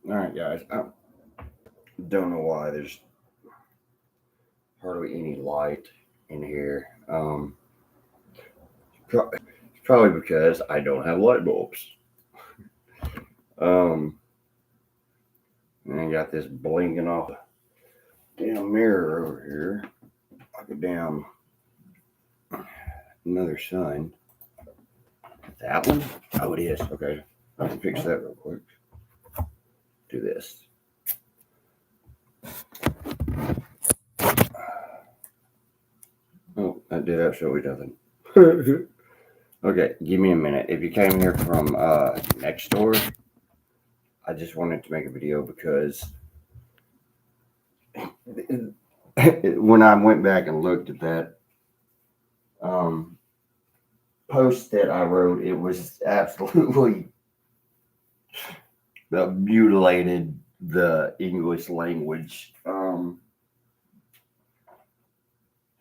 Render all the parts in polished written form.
All right, guys. I don't know why there's hardly any light in here. It's probably because I don't have light bulbs. Um, and I got this blinking off damn mirror over here, like a damn another sign. That one? Oh, it is. Okay, I can fix that real quick. Do this. Oh, that did absolutely nothing. Okay, give me a minute. If you came here from next door, I just wanted to make a video because when I went back and looked at that um, post that I wrote, it was absolutely mutilated the English language.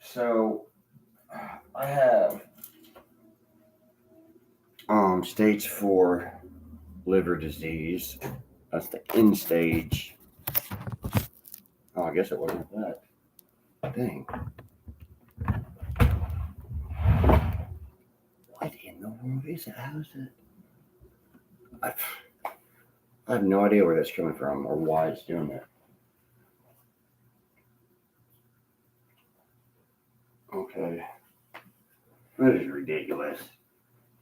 So I have stage 4 liver disease. That's the end stage. Oh, I guess it wasn't that. Dang. What in the world is it? How is it? I have no idea where that's coming from or why it's doing that. Okay. That is ridiculous.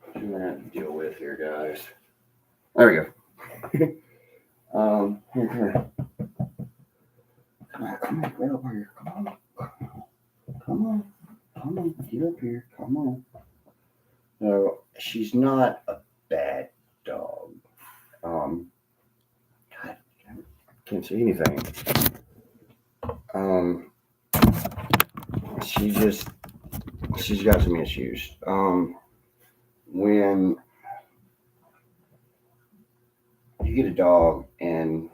What I'm gonna have to deal with here, guys. There we go. Here. Come on, get up here. Come on, get up here. Come on. No, she's not a bad dog. God, I can't see anything. Um, she's got some issues. When you get a dog and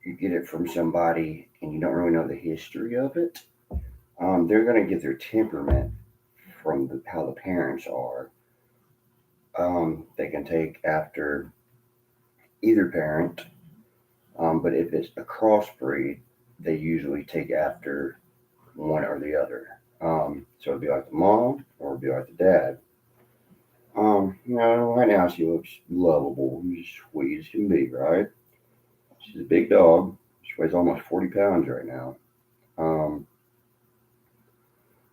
you get it from somebody and you don't really know the history of it, they're going to get their temperament from how the parents are. They can take after either parent, but if it's a crossbreed, they usually take after one or the other. So it'd be like the mom or it'd be like the dad. Right now she looks lovable, sweet as can be, right? She's a big dog. She weighs almost 40 pounds right now. Um,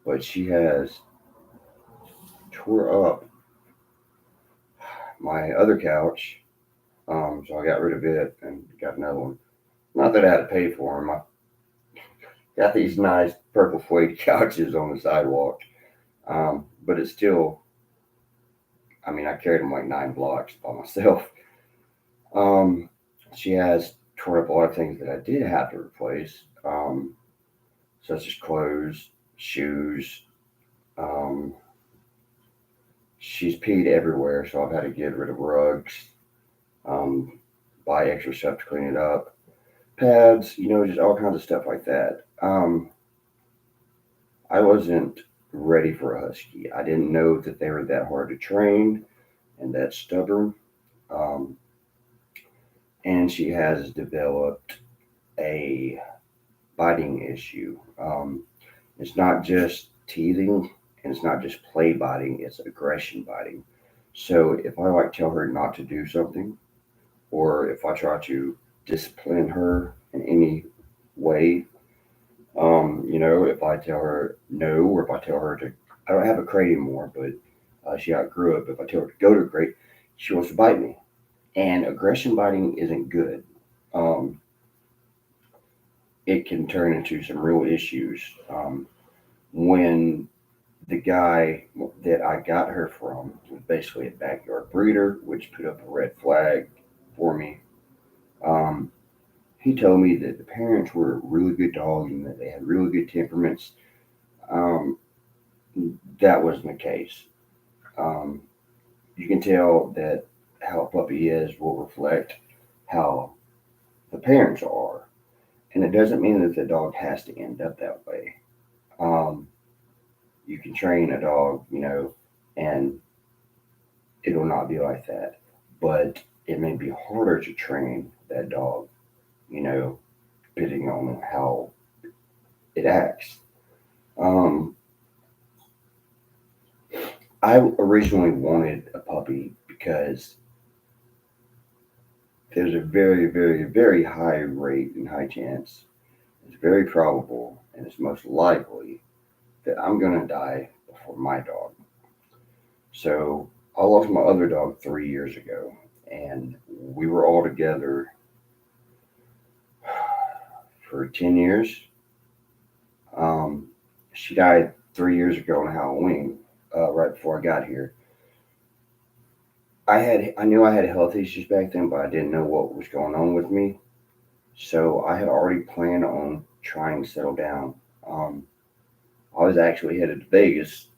but she has tore up my other couch. So I got rid of it and got another one. Not that I had to pay for them. I got these nice purple suede couches on the sidewalk. But it's still, I mean, I carried them like 9 blocks by myself. Um, she has tore up a lot of things that I did have to replace, such as clothes, shoes. Um, she's peed everywhere, so I've had to get rid of rugs, um, buy extra stuff to clean it up, pads, just all kinds of stuff like that. I wasn't ready for a husky. I didn't know that they were that hard to train and that stubborn. Um, and she has developed a biting issue. It's not just teething and it's not just play biting, it's aggression biting. So if I like tell her not to do something, or if I try to discipline her in any way, if I tell her no, or if I tell her to, I don't have a crate anymore, but she outgrew it. But if I tell her to go to a crate, she wants to bite me. And aggression biting isn't good. Um, it can turn into some real issues. When the guy that I got her from was basically a backyard breeder, which put up a red flag for me. Um, he told me that the parents were really good dogs and that they had really good temperaments. Um, that wasn't the case. Um, you can tell that how a puppy is will reflect how the parents are. And it doesn't mean that the dog has to end up that way. Um, you can train a dog, and it'll not be like that. But it may be harder to train that dog, you know, depending on how it acts. Um, I originally wanted a puppy because there's a very, very, very high rate and high chance, it's very probable, and it's most likely that I'm going to die before my dog. So I lost my other dog 3 years ago, and we were all together for 10 years. Um, she died 3 years ago on Halloween, right before I got here. I knew I had health issues back then, but I didn't know what was going on with me. So I had already planned on trying to settle down. Um, I was actually headed to Vegas,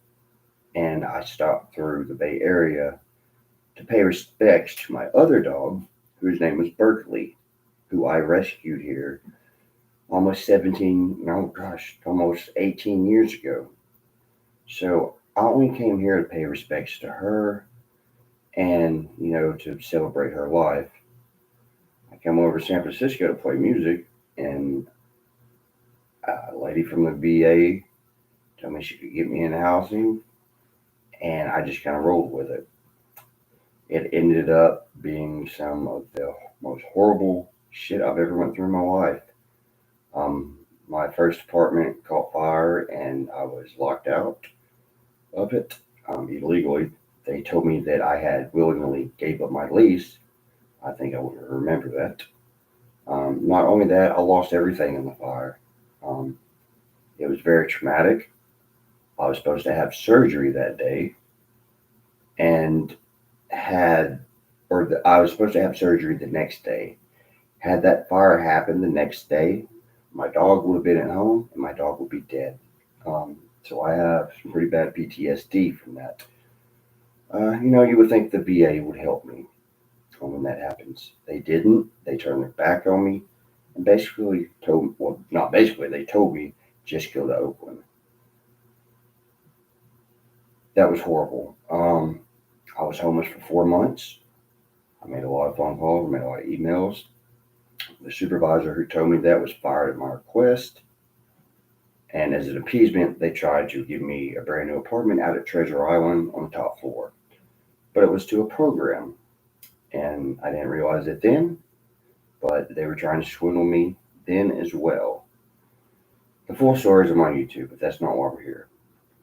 and I stopped through the Bay Area to pay respects to my other dog, whose name was Berkeley, who I rescued here almost 17, no gosh, almost 18 years ago. So I only came here to pay respects to her and, to celebrate her life. I came over to San Francisco to play music, and a lady from the VA told me she could get me in housing, and I just kind of rolled with it. It ended up being some of the most horrible shit I've ever went through in my life. Um, my first apartment caught fire, and I was locked out of it illegally. They told me that I had willingly gave up my lease. I think I would remember that. Not only that, I lost everything in the fire. Um, it was very traumatic. I was supposed to have surgery that day, and had, I was supposed to have surgery the next day. Had that fire happened the next day, my dog would have been at home and my dog would be dead. So I have some pretty bad PTSD from that. You would think the VA would help me when that happens. They didn't. They turned their back on me and basically told, well, not basically, they told me just go to Oakland. That was horrible. I was homeless for 4 months. I made a lot of phone calls, I made a lot of emails. The supervisor who told me that was fired at my request. And as an appeasement, they tried to give me a brand new apartment out at Treasure Island on the top floor. But it was to a program. And I didn't realize it then, but they were trying to swindle me then as well. The full story is on my YouTube, but that's not why we're here.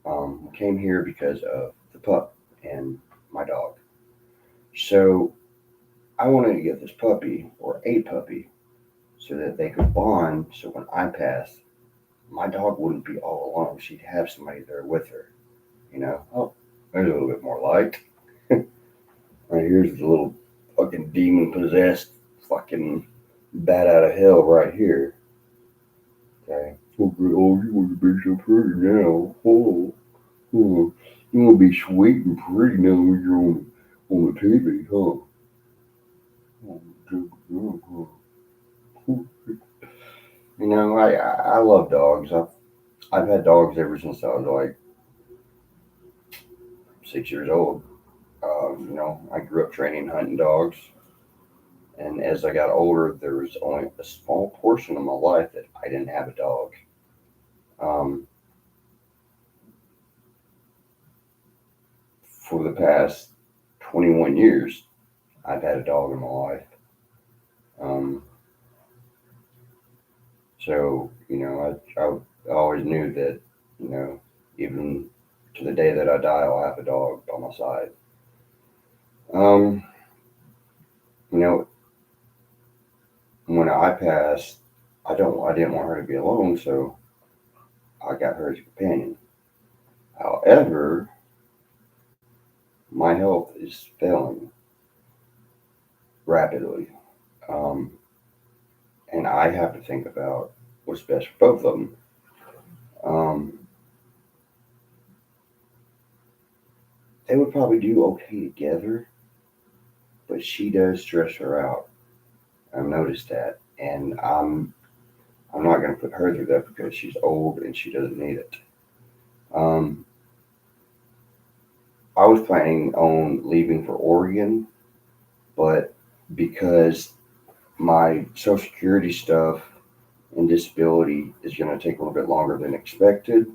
We came here because of the pup and my dog. So I wanted to get this puppy, or a puppy, so that they could bond. So when I passed, my dog wouldn't be all alone. She'd have somebody there with her. Oh, there's a little bit more light. Right here's the little fucking demon possessed fucking bat out of hell right here. Okay. Oh, you want to be so pretty now. Oh. You want to be sweet and pretty now when you're on the TV, huh? I love dogs. I've had dogs ever since I was like 6 years old. I grew up training hunting dogs, and as I got older, there was only a small portion of my life that I didn't have a dog. Um, for the past 21 years, I've had a dog in my life. Um, I always knew that, you know, even to the day that I die, I'll have a dog by my side. Um, you know, when I passed, I didn't want her to be alone, so I got her as a companion. However, my health is failing rapidly, um, and I have to think about what's best for both of them. Um, they would probably do okay together, but she does stress her out. I've noticed that, and I'm not going to put her through that because she's old and she doesn't need it. Um, I was planning on leaving for Oregon, but because my Social Security stuff and disability is going to take a little bit longer than expected,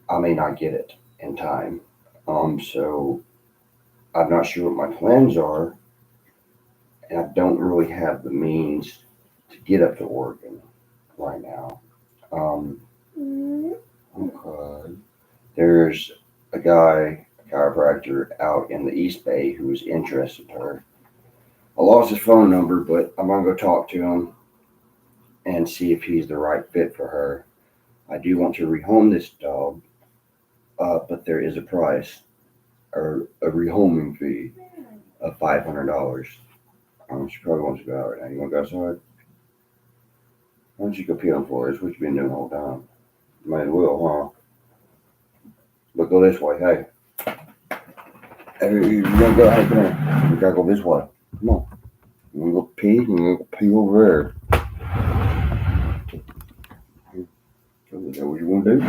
I may not get it in time. So I'm not sure what my plans are, and I don't really have the means to get up to Oregon right now. Um, okay. There's a chiropractor out in the East Bay who is interested in her. I lost his phone number, but I'm gonna go talk to him and see if he's the right fit for her. I do want to rehome this dog, but there is a price or a rehoming fee of $500. She probably wants to go out right now. You want to go outside? Why don't you go pee on the floor? That's what you've been doing the whole time. Might as well, huh? But go this way. Hey, you want to go? Hey, come here. We gotta go this way. Come on. You want to go pee? You want to go pee over there? Is that what you want to do?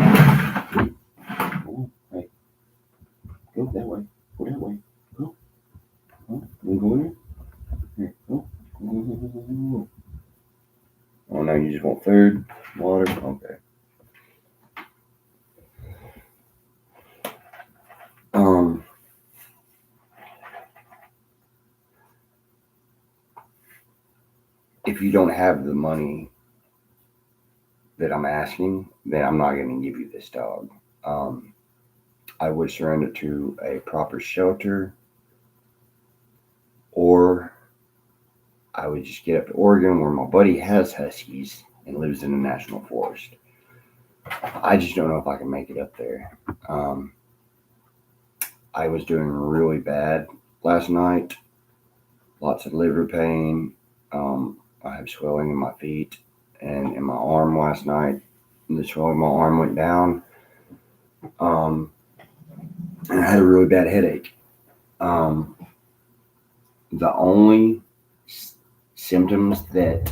Oh, hey, go that way. Go that way. Go. Oh, you go in there? Here, go. Go. Oh, now you just want food, water? Okay. Um, if you don't have the money that I'm asking, then I'm not going to give you this dog. Um, I would surrender to a proper shelter, or I would just get up to Oregon where my buddy has huskies and lives in a national forest. I just don't know if I can make it up there. I was doing really bad last night, lots of liver pain. I have swelling in my feet and in my arm last night. The swelling in my arm went down, um, and I had a really bad headache. Um, the only symptoms that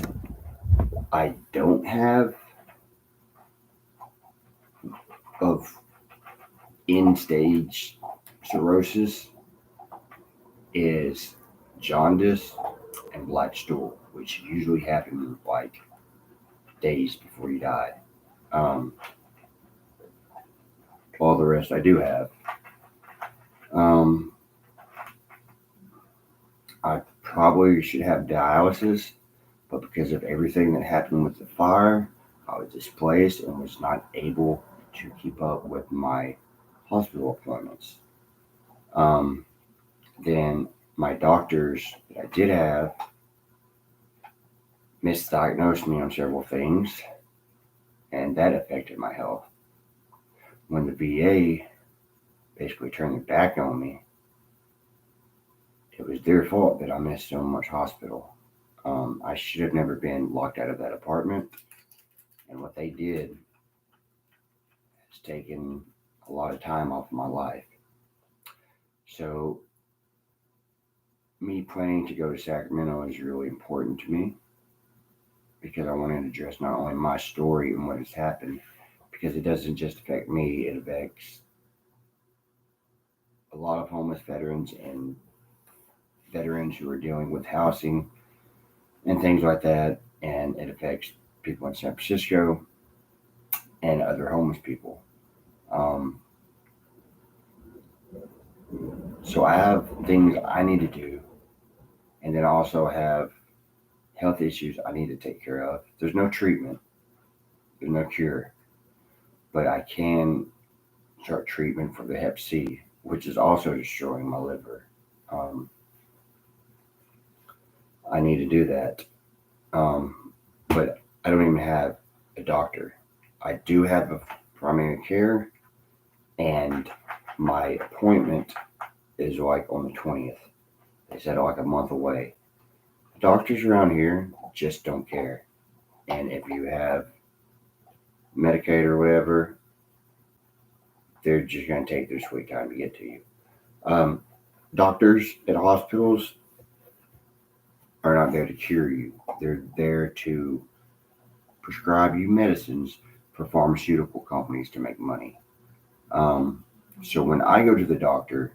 I don't have of end stage cirrhosis is jaundice and black stool, which usually happen like days before you die. Um, all the rest I do have. Um, I probably should have dialysis, but because of everything that happened with the fire, I was displaced and was not able to keep up with my hospital appointments. Um, then my doctors that I did have misdiagnosed me on several things, and that affected my health. When the VA basically turned their back on me, it was their fault that I missed so much hospital. I should have never been locked out of that apartment, and what they did has taken a lot of time off my life. So, me planning to go to Sacramento is really important to me because I want to address not only my story and what has happened, because it doesn't just affect me, it affects a lot of homeless veterans and veterans who are dealing with housing and things like that, and it affects people in San Francisco and other homeless people. Um, so I have things I need to do, and then I also have health issues I need to take care of. There's no treatment, there's no cure, but I can start treatment for the Hep C, which is also destroying my liver. Um, I need to do that, but I don't even have a doctor. I do have a primary care, and my appointment is like on the 20th. They said like a month away. Doctors around here just don't care. And if you have Medicaid or whatever, they're just going to take their sweet time to get to you. Um, Doctors at hospitals are not there to cure you, they're there to prescribe you medicines for pharmaceutical companies to make money. Um, so when I go to the doctor,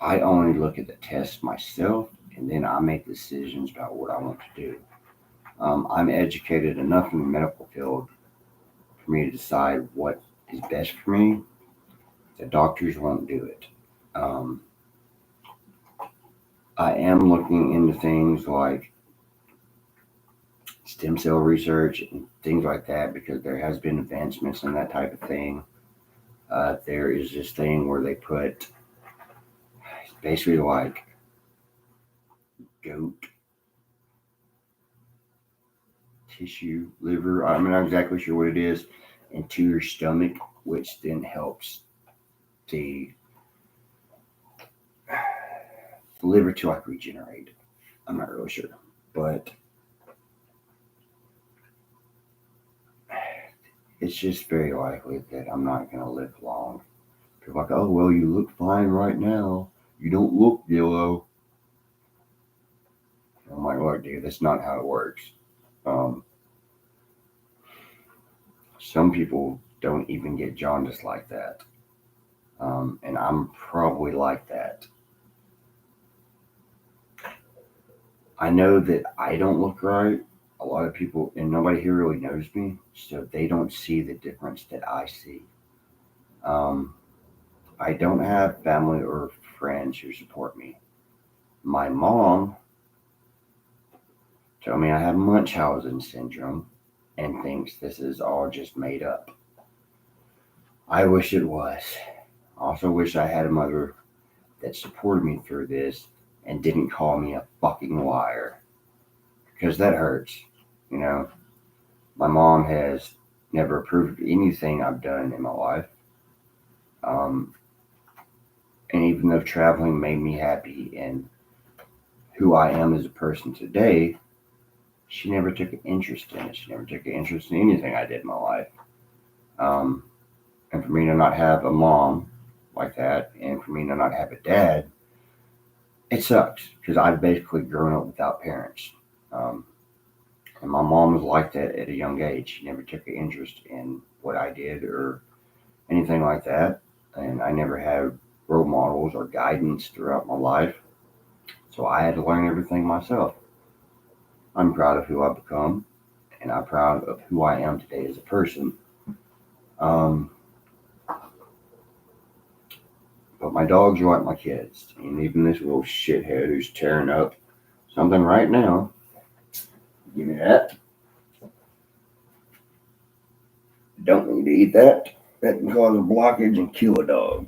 I only look at the test myself, and then I make decisions about what I want to do. I'm educated enough in the medical field for me to decide what is best for me. The doctors won't do it. Um, I am looking into things like stem cell research and things like that because there has been advancements in that type of thing. There is this thing where they put basically like goat tissue, liver, I'm not exactly sure what it is, into your stomach, which then helps the liver to like regenerate. I'm not really sure, but it's just very likely that I'm not going to live long. People are like, oh, well, you look fine right now. You don't look yellow. I'm like, look, dude, that's not how it works. Um, some people don't even get jaundice like that. And I'm probably like that. I know that I don't look right. A lot of people, and nobody here really knows me, so they don't see the difference that I see. Um, I don't have family or friends who support me. My mom told me I have Munchausen syndrome and thinks this is all just made up. I wish it was. I also wish I had a mother that supported me through this and didn't call me a fucking liar because that hurts. You know, my mom has never approved of anything I've done in my life. Um, and even though traveling made me happy and who I am as a person today, she never took an interest in it. She never took an interest in anything I did in my life. Um, and for me to not have a mom like that, and for me to not have a dad, it sucks because I've basically grown up without parents. Um, and my mom was like that at a young age. She never took an interest in what I did or anything like that. And I never had role models or guidance throughout my life. So I had to learn everything myself. I'm proud of who I've become, and I'm proud of who I am today as a person. Um, but my dogs are like my kids, and even this little shithead who's tearing up something right now. Give me that. Don't need to eat that. That can cause a blockage and kill a dog.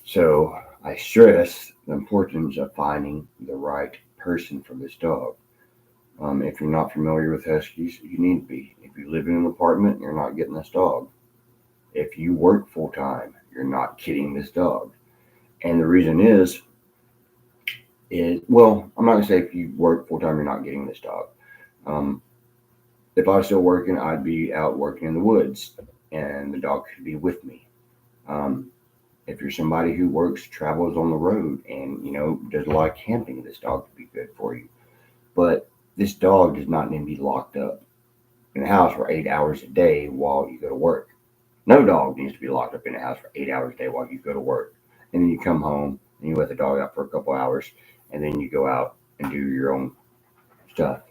So I stress the importance of finding the right person for this dog. If you're not familiar with Huskies, you need to be. If you live in an apartment, you're not getting this dog. If you work full time, you're not getting this dog. And the reason is well, I'm not gonna say if you work full time, you're not getting this dog. Um, if I was still working, I'd be out working in the woods, and the dog could be with me. Um, if you're somebody who works, travels on the road, and does a lot of camping, this dog could be good for you. But this dog does not need to be locked up in a house for 8 hours a day while you go to work. No dog needs to be locked up in a house for 8 hours a day while you go to work. And then you come home and you let the dog out for a couple hours and then you go out and do your own stuff.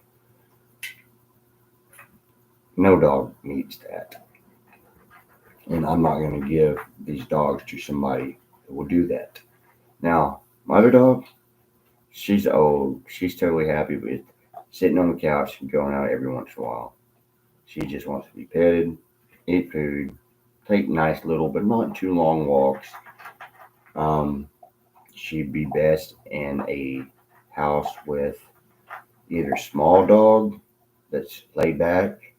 No dog needs that. And I'm not going to give these dogs to somebody who will do that. Now, my other dog, she's old. She's totally happy with sitting on the couch and going out every once in a while. She just wants to be petted, eat food, take nice little but not too long walks. Um, she'd be best in a house with either small dog that's laid back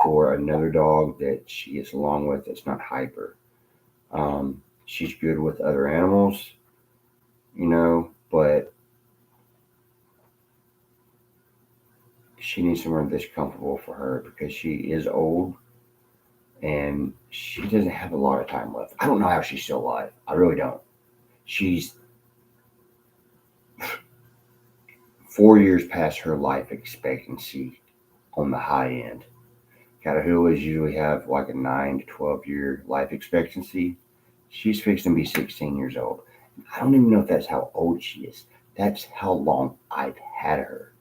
or another dog that she gets along with that's not hyper. She's good with other animals, but she needs somewhere that's comfortable for her because she is old and she doesn't have a lot of time left. I don't know how she's still alive. I really don't. She's 4 years past her life expectancy on the high end. Catahoula's usually have like a 9 to 12 year life expectancy. She's fixing to be 16 years old. I don't even know if that's how old she is. That's how long I've had her.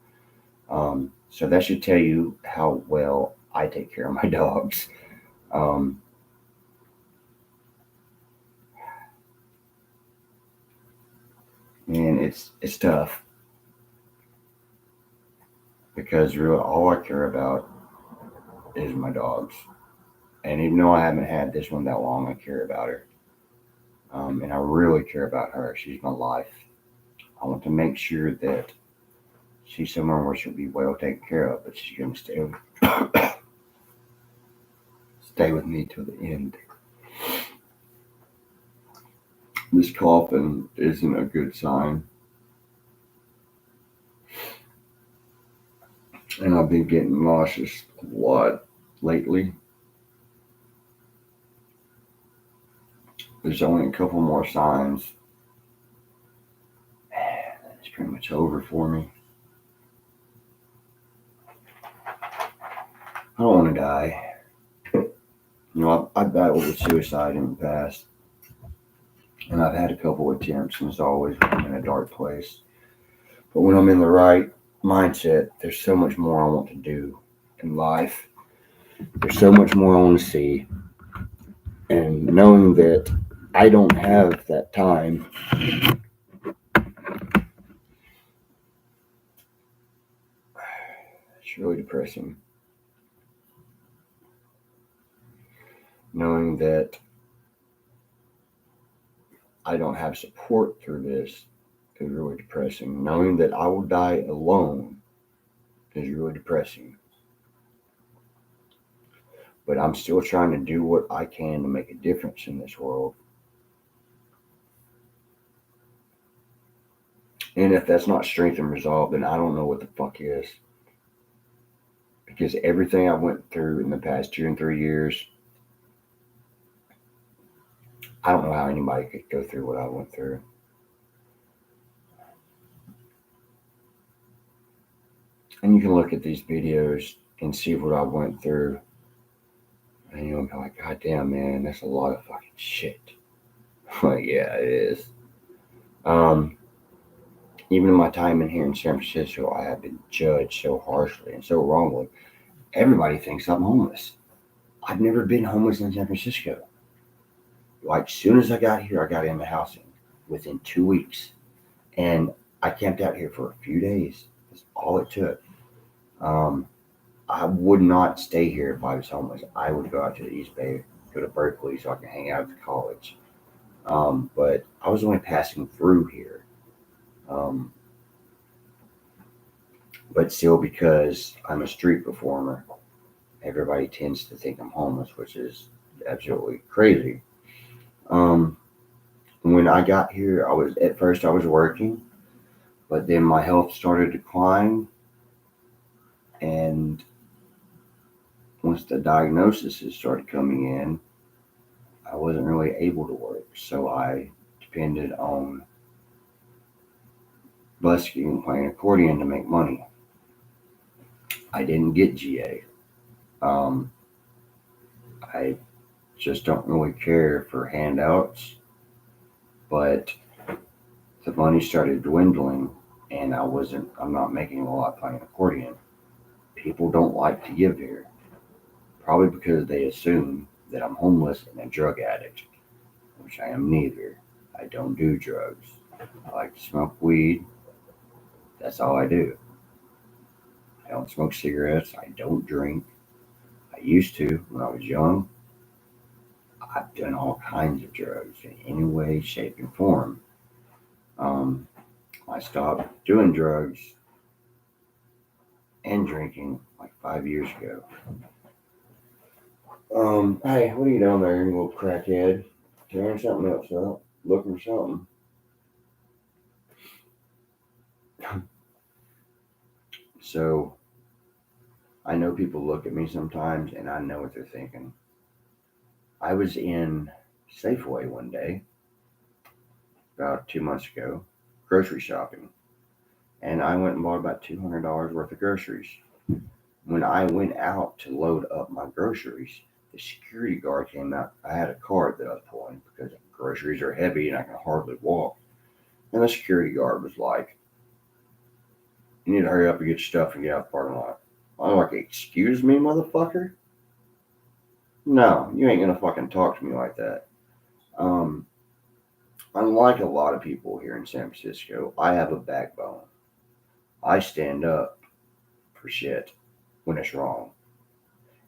So that should tell you how well I take care of my dogs. Um, and it's tough because really all I care about is my dogs. And even though I haven't had this one that long, I care about her. And I really care about her. She's my life. I want to make sure that she's somewhere where she'll be well taken care of, but she's going to stay with me till the end. This coughing isn't a good sign, and I've been getting nauseous a lot lately. There's only a couple more signs. It's pretty much over for me. I don't want to die. I've battled with suicide in the past, and I've had a couple attempts, and it's always in a dark place. But when I'm in the right mindset, there's so much more I want to do in life. There's so much more I want to see. And knowing that I don't have that time, it's really depressing. Knowing that I don't have support through this is really depressing. Knowing that I will die alone is really depressing. But I'm still trying to do what I can to make a difference in this world. And if that's not strength and resolve, then I don't know what the fuck is. Because everything I went through in the past 2 and 3 years, I don't know how anybody could go through what I went through. And you can look at these videos and see what I went through. And you'll be like, God damn, man, that's a lot of fucking shit. Like, yeah, it is. Even in my time in here in San Francisco, I have been judged so harshly and so wrongly. Everybody thinks I'm homeless. I've never been homeless in San Francisco. Like, as soon as I got here, I got into housing within 2 weeks. And I camped out here for a few days. That's all it took. I would not stay here if I was homeless. I would go out to the East Bay, go to Berkeley so I can hang out at the college. But I was only passing through here. Um, but still, because I'm a street performer, everybody tends to think I'm homeless, which is absolutely crazy. Um, when I got here, I was working, but then my health started to decline, and once the diagnoses started coming in, I wasn't really able to work, so I depended on busking and playing accordion to make money. I didn't get GA. Um, I just don't really care for handouts, but the money started dwindling, and I'm not making a lot playing accordion. People don't like to give here, probably because they assume that I'm homeless and a drug addict, which I am neither. I don't do drugs. I like to smoke weed. That's all I do. I don't smoke cigarettes. I don't drink. I used to when I was young. I've done all kinds of drugs in any way, shape, and form. Um, I stopped doing drugs and drinking like 5 years ago. Hey, what are you doing there, you little crackhead? Tearing something else up, looking for something. So I know people look at me sometimes, and I know what they're thinking. I was in Safeway one day about 2 months ago, grocery shopping, and I went and bought about $200 worth of groceries. When I went out to load up my groceries, the security guard came out. I had a cart that I was pulling because groceries are heavy and I can hardly walk. And the security guard was like, "You need to hurry up and get your stuff and get out the parking lot." I'm like, "Excuse me, motherfucker? No, you ain't gonna fucking talk to me like that." Um, Unlike a lot of people here in San Francisco, I have a backbone. I stand up for shit when it's wrong.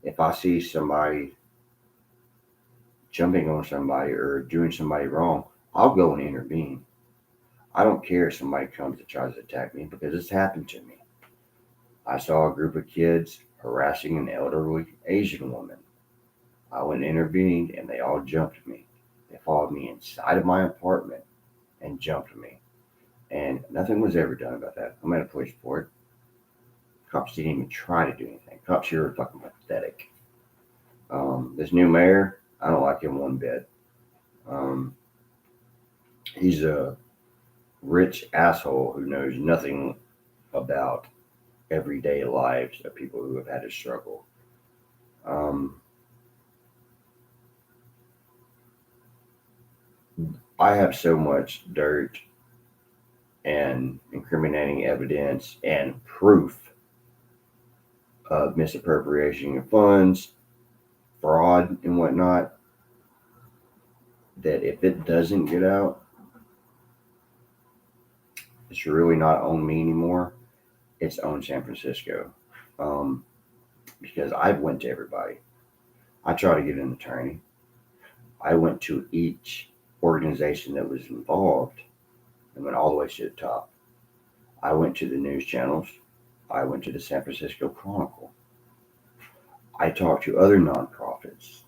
If I see somebody jumping on somebody or doing somebody wrong, I'll go and intervene. I don't care if somebody comes and tries to attack me because it's happened to me. I saw a group of kids harassing an elderly Asian woman. I went and intervened and they all jumped me. They followed me inside of my apartment and jumped me. And nothing was ever done about that. I'm at a police report. Cops didn't even try to do anything. Cops here are fucking pathetic. This new mayor, I don't like him one bit. Um, he's a rich asshole who knows nothing about everyday lives of people who have had to struggle. Um, I have so much dirt and incriminating evidence and proof of misappropriation of funds, fraud, and whatnot that if it doesn't get out, it's really not on me anymore. It's on San Francisco. Um, because I've went to everybody. I tried to get an attorney. I went to each organization that was involved and went all the way to the top. I went to the news channels. I went to the San Francisco Chronicle. I talked to other nonprofits.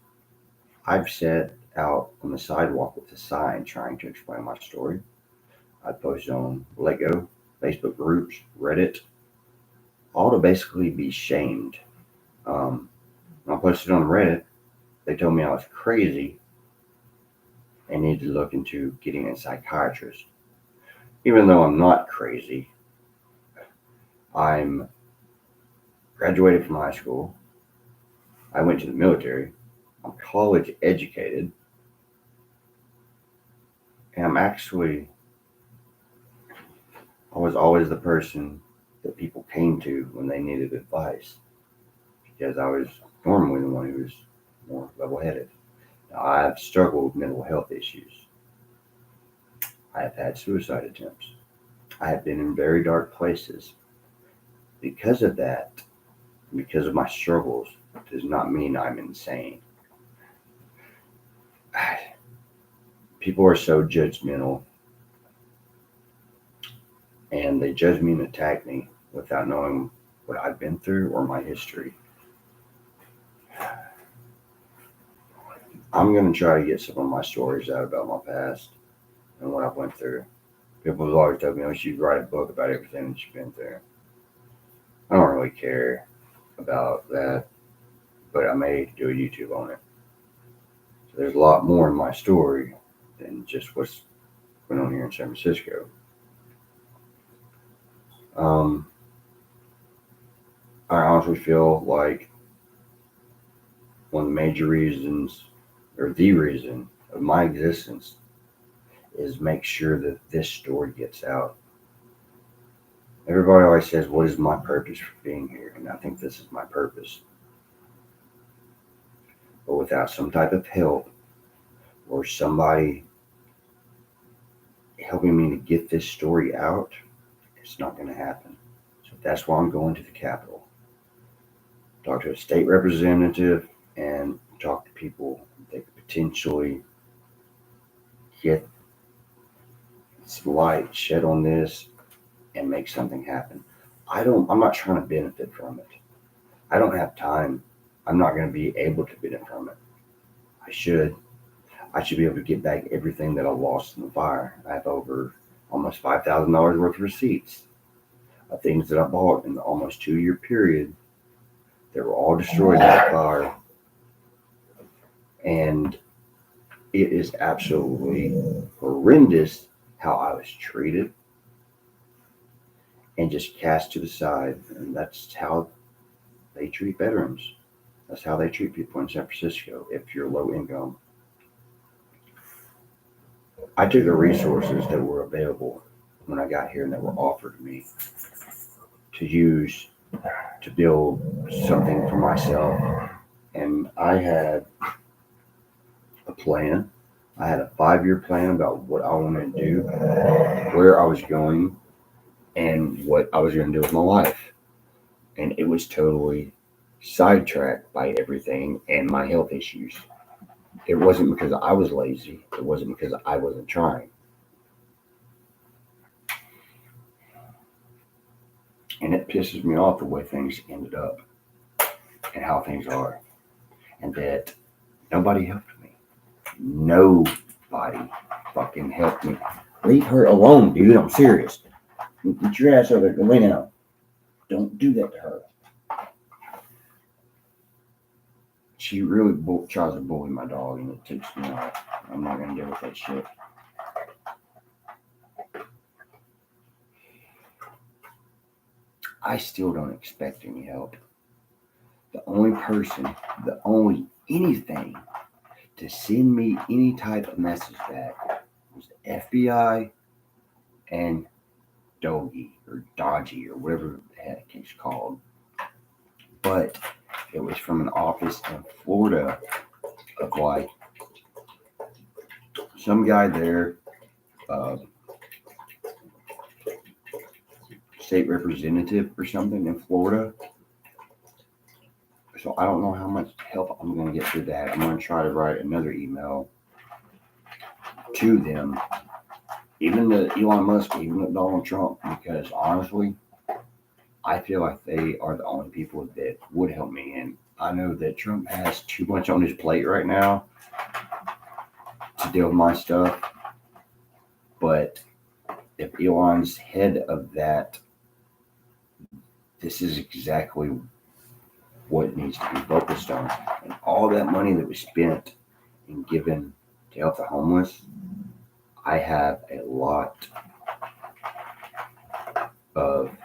I've sat out on the sidewalk with a sign trying to explain my story. I posted on Lego, Facebook groups, Reddit, all to basically be shamed. When I posted on Reddit, they told me I was crazy and needed to look into getting a psychiatrist. Even though I'm not crazy, I'm graduated from high school. I went to the military. I'm college educated. And I was always the person that people came to when they needed advice because I was normally the one who was more level headed. I've struggled with mental health issues. I have had suicide attempts. I have been in very dark places. Because of that, because of my struggles, does not mean I'm insane. People are so judgmental and they judge me and attack me without knowing what I've been through or my history. I'm going to try to get some of my stories out about my past and what I've went through. People have always told me, "Oh, you should write a book about everything that you've been through." I don't really care about that, but I may do a YouTube on it. So there's a lot more in my story than just what's going on here in San Francisco. Um, I honestly feel like one of the major reasons, or the reason of my existence, is make sure that this story gets out. Everybody always says, "What is my purpose for being here?" And I think this is my purpose. But without some type of help or somebody helping me to get this story out, it's not going to happen. So that's why I'm going to the Capitol. Talk to a state representative and talk to people that could potentially get some light shed on this and make something happen. I'm not trying to benefit from it. I don't have time. I'm not going to be able to benefit from it. I should. I should be able to get back everything that I lost in the fire. I have over almost $5,000 worth of receipts of things that I bought in the almost 2 year period. They were all destroyed in that fire. And it is absolutely horrendous how I was treated and just cast to the side. And that's how they treat veterans. That's how they treat people in San Francisco if you're low income. I took the resources that were available when I got here and that were offered to me to use to build something for myself. And I had a plan. I had a 5 year plan about what I wanted to do, where I was going, and what I was going to do with my life. And it was totally sidetracked by everything and my health issues. It wasn't because I was lazy, it wasn't because I wasn't trying. And it pisses me off the way things ended up and how things are. And that nobody helped me. Nobody fucking helped me. Leave her alone, dude. I'm serious. Get your ass over there. Go lay down. Don't do that to her. She really tries to bully my dog, and it takes me off. I'm not gonna deal with that shit. I still don't expect any help. The only person, the only anything to send me any type of message back was the FBI and Doggy or Dodgy or whatever the heck it's called. But it was from an office in Florida of like some guy there, uh, state representative or something in Florida. So I don't know how much help I'm going to get through that. I'm going to try to write another email to them, even to Elon Musk, even to Donald Trump, because honestly, I feel like they are the only people that would help me. And I know that Trump has too much on his plate right now to deal with my stuff. But if Elon's head of that, this is exactly what needs to be focused on. And all that money that was spent and given to help the homeless, I have a lot of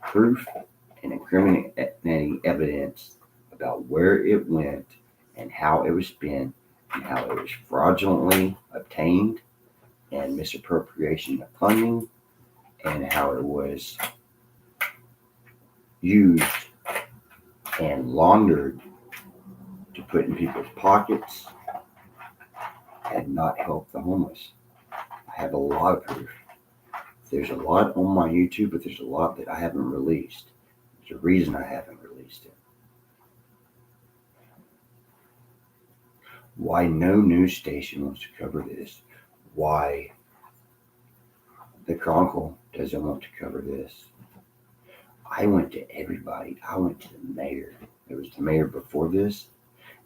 proof and incriminating evidence about where it went and how it was spent and how it was fraudulently obtained and misappropriation of funding and how it was used and laundered to put in people's pockets and not help the homeless. I have a lot of proof. There's a lot on my YouTube, but there's a lot that I haven't released. There's a reason I haven't released it. Why no news station wants to cover this? Why the Chronicle doesn't want to cover this? I went to everybody. I went to the mayor. There was the mayor before this,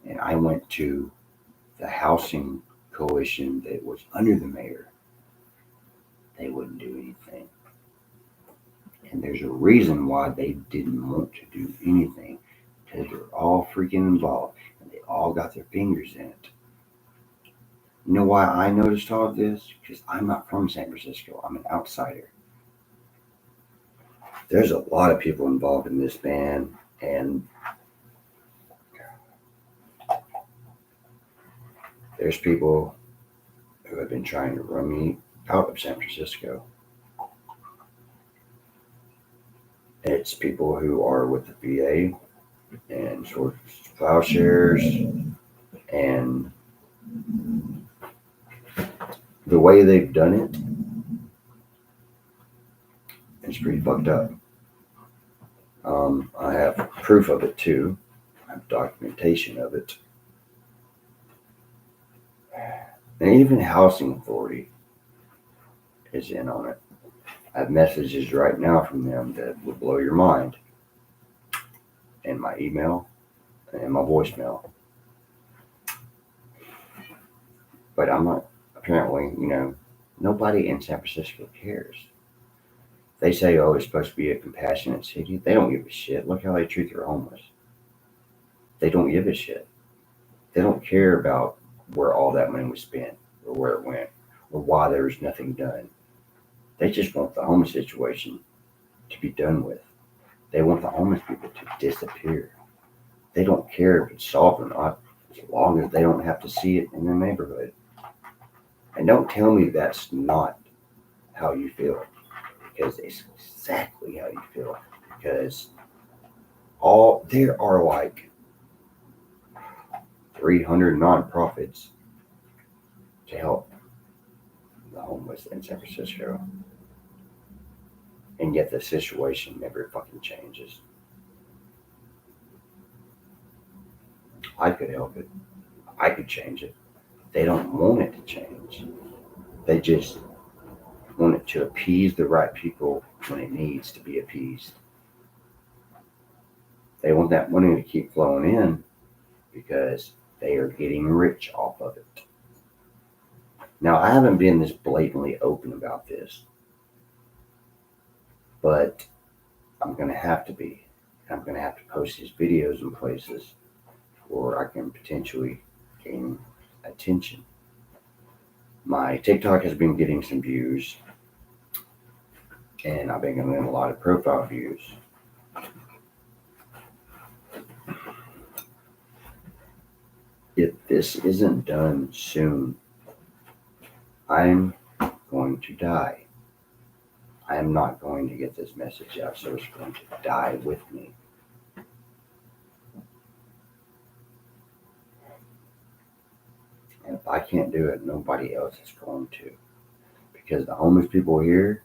and I went to the housing coalition that was under the mayor. They wouldn't do anything. And there's a reason why they didn't want to do anything, because they're all freaking involved and they all got their fingers in it. You know why I noticed all of this? Because I'm not from San Francisco. I'm an outsider. There's a lot of people involved in this, man, and there's people who have been trying to run me out of San Francisco. It's people who are with the VA and sort of plowshares, and the way they've done it is pretty fucked up. I have proof of it too. I have documentation of it. And even Housing Authority is in on it. I have messages right now from them that would blow your mind, in my email and my voicemail. But I'm not, apparently, nobody in San Francisco cares. They say, oh, it's supposed to be a compassionate city. They don't give a shit. Look how they treat their homeless. They don't give a shit. They don't care about where all that money was spent or where it went or why there was nothing done. They just want the homeless situation to be done with. They want the homeless people to disappear. They don't care if it's solved or not, as long as they don't have to see it in their neighborhood. And don't tell me that's not how you feel, because it's exactly how you feel. Because there are like 300 nonprofits to help the homeless in San Francisco, and yet the situation never fucking changes. I could help it. I could change it. They don't want it to change. They just want it to appease the right people when it needs to be appeased. They want that money to keep flowing in because they are getting rich off of it. Now, I haven't been this blatantly open about this, but I'm going to have to be. I'm going to have to post these videos in places where I can potentially gain attention. My TikTok has been getting some views, and I've been getting a lot of profile views. If this isn't done soon, I'm going to die. I am not going to get this message out, so it's going to die with me. And if I can't do it, nobody else is going to. Because the homeless people here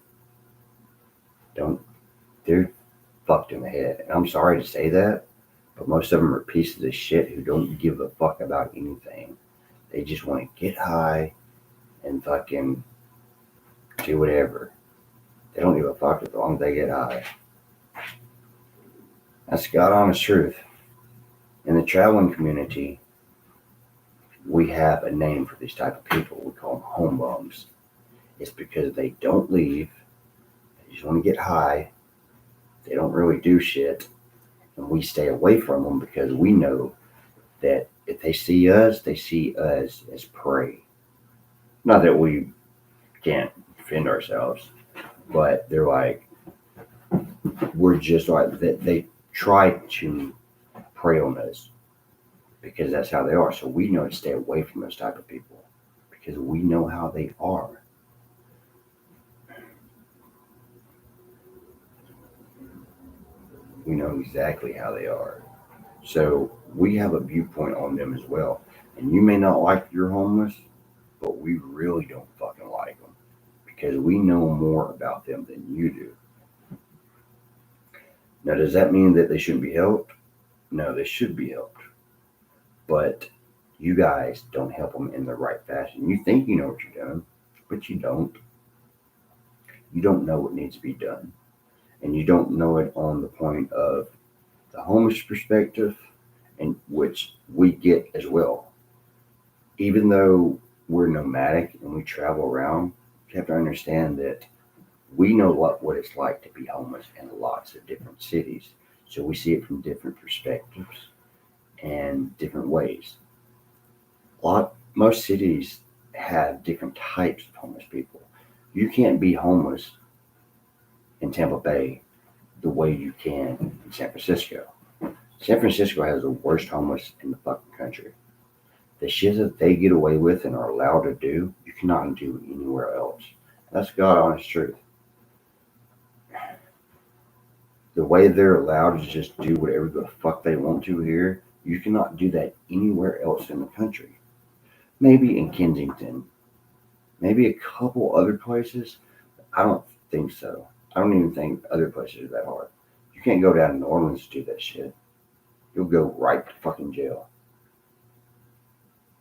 they're fucked in the head. And I'm sorry to say that, but most of them are pieces of shit who don't give a fuck about anything. They just want to get high and fucking do whatever. They don't give a fuck as long as they get high. That's the God honest truth. In the traveling community, we have a name for these type of people. We call them home bums. It's because they don't leave. They just want to get high. They don't really do shit. And we stay away from them because we know that if they see us as prey. Not that we can't defend ourselves, but they're like, we're just like that. They try to prey on us because that's how they are. So we know to stay away from those type of people because we know how they are. We know exactly how they are. So we have a viewpoint on them as well. And you may not like your homeless, but we really don't fucking like them because we know more about them than you do. Now, does that mean that they shouldn't be helped? No, they should be helped. But you guys don't help them in the right fashion. You think you know what you're doing, but you don't. You don't know what needs to be done. And you don't know it on the point of the homeless perspective, and which we get as well. Even though we're nomadic and we travel around, you have to understand that we know what it's like to be homeless in lots of different cities. So we see it from different perspectives and different ways. Most cities have different types of homeless people. You can't be homeless in Tampa Bay the way you can in San Francisco. San Francisco has the worst homeless in the fucking country. The shit that they get away with and are allowed to do, you cannot do anywhere else. That's God honest truth. The way they're allowed to just do whatever the fuck they want to here, you cannot do that anywhere else in the country. Maybe in Kensington, maybe a couple other places. I don't think so. I don't even think other places are that hard. You can't go down to New Orleans to do that shit. You'll go right to fucking jail.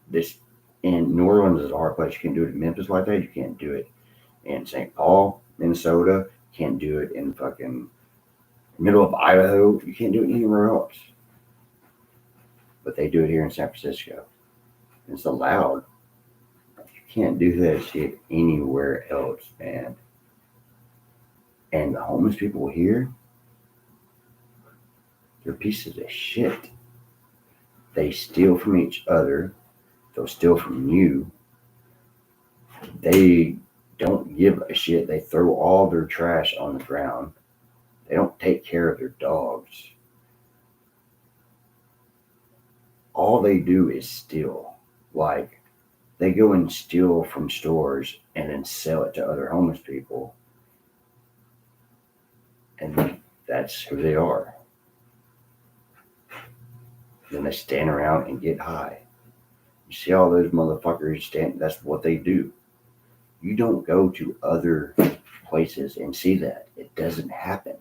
This in New Orleans is a hard place. You can't do it in Memphis like that. You can't do it in St. Paul, Minnesota. You can't do it in fucking middle of Idaho. You can't do it anywhere else. But they do it here in San Francisco. It's allowed. You can't do that shit anywhere else, man. And the homeless people here, they're pieces of shit. They steal from each other. They'll steal from you. They don't give a shit. They throw all their trash on the ground. They don't take care of their dogs. All they do is steal. Like, They go and steal from stores and then sell it to other homeless people, and that's who they are. Then they stand around and get high. You see all those motherfuckers stand, that's what they do. You don't go to other places and see that. It doesn't happen.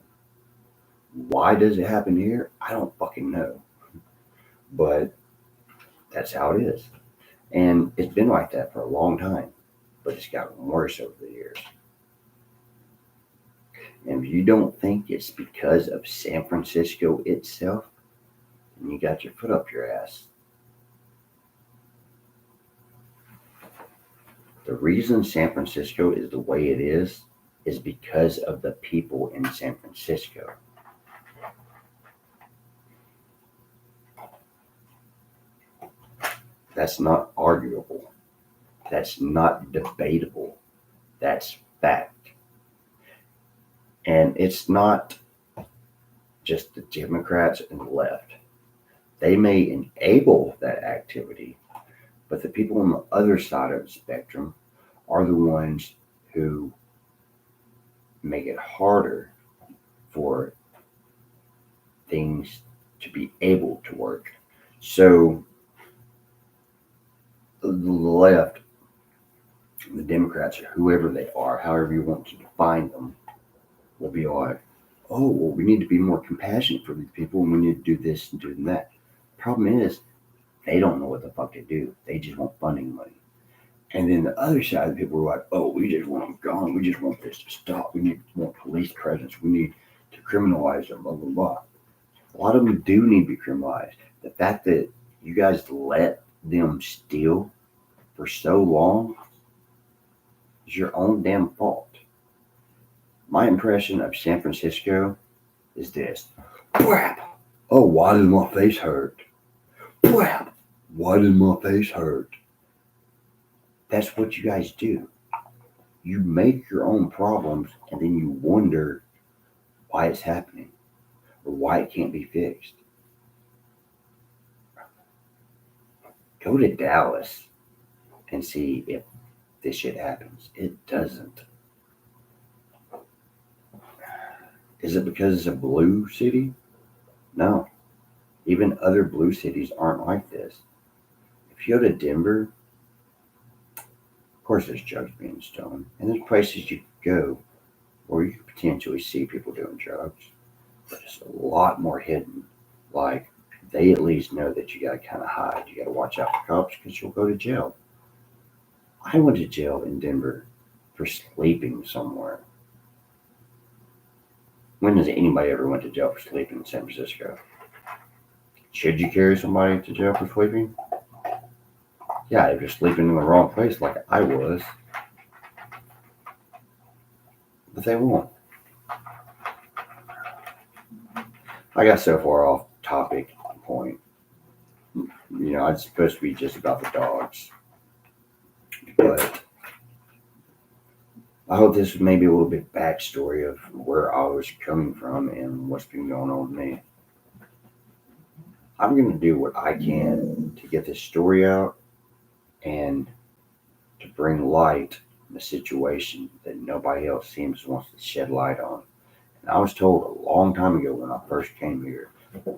Why does it happen here? I don't fucking know. But that's how it is. And it's been like that for a long time, but it's gotten worse over the years. And if you don't think it's because of San Francisco itself, then you got your foot up your ass. The reason San Francisco is the way it is because of the people in San Francisco. That's not arguable. That's not debatable. That's fact. And it's not just the Democrats and the left. They may enable that activity, but the people on the other side of the spectrum are the ones who make it harder for things to be able to work. So the left, the Democrats, or whoever they are, however you want to define them, will be like, oh, well, we need to be more compassionate for these people and we need to do this and do that. Problem is, they don't know what the fuck to do. They just want funding money. And then the other side of the people are like, oh, we just want them gone. We just want this to stop. We need more police presence. We need to criminalize them, blah, blah, blah. A lot of them do need to be criminalized. The fact that you guys let them steal for so long is your own damn fault. My impression of San Francisco is this. Brap! Oh, why does my face hurt? Brap! Why does my face hurt? That's what you guys do. You make your own problems and then you wonder why it's happening or why it can't be fixed. Go to Dallas and see if this shit happens. It doesn't. Is it because it's a blue city? No. Even other blue cities aren't like this. If you go to Denver, of course there's drugs being stolen, and there's places you can go where you could potentially see people doing drugs, but it's a lot more hidden. Like, they at least know that you gotta kind of hide. You gotta watch out for cops because you'll go to jail. I went to jail in Denver for sleeping somewhere. When has anybody ever went to jail for sleeping in San Francisco? Should you carry somebody to jail for sleeping? Yeah, if you're sleeping in the wrong place like I was. But they won't. I got so far off topic point. It's supposed to be just about the dogs. But I hope this was maybe a little bit backstory of where I was coming from and what's been going on with me. I'm going to do what I can to get this story out and to bring light in a situation that nobody else seems wants to shed light on. And I was told a long time ago when I first came here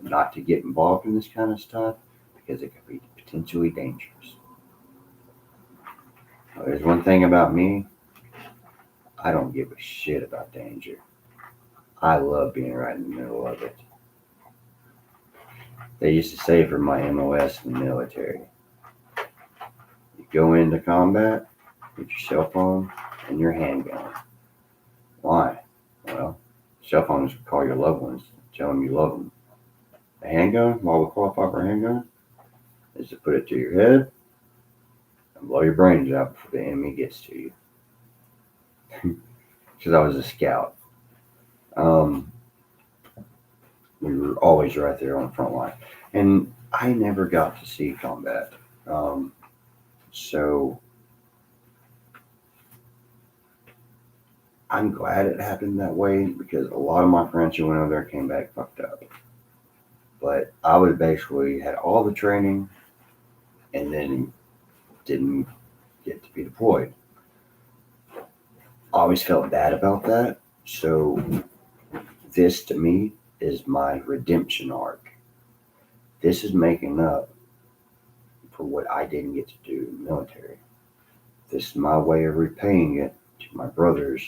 not to get involved in this kind of stuff because it could be potentially dangerous. Now, there's one thing about me. I don't give a shit about danger. I love being right in the middle of it. They used to say for my MOS in the military, you go into combat with your cell phone and your handgun. Why? Well, cell phones call your loved ones, tell them you love them. A handgun, while we qualify for a handgun, is to put it to your head and blow your brains out before the enemy gets to you. Because I was a scout. We were always right there on the front line. And I never got to see combat. So I'm glad it happened that way because a lot of my friends who went over there came back fucked up. But I would basically had all the training and then didn't get to be deployed. I always felt bad about that. So this to me is my redemption arc. This is making up for what I didn't get to do in the military. This is my way of repaying it to my brothers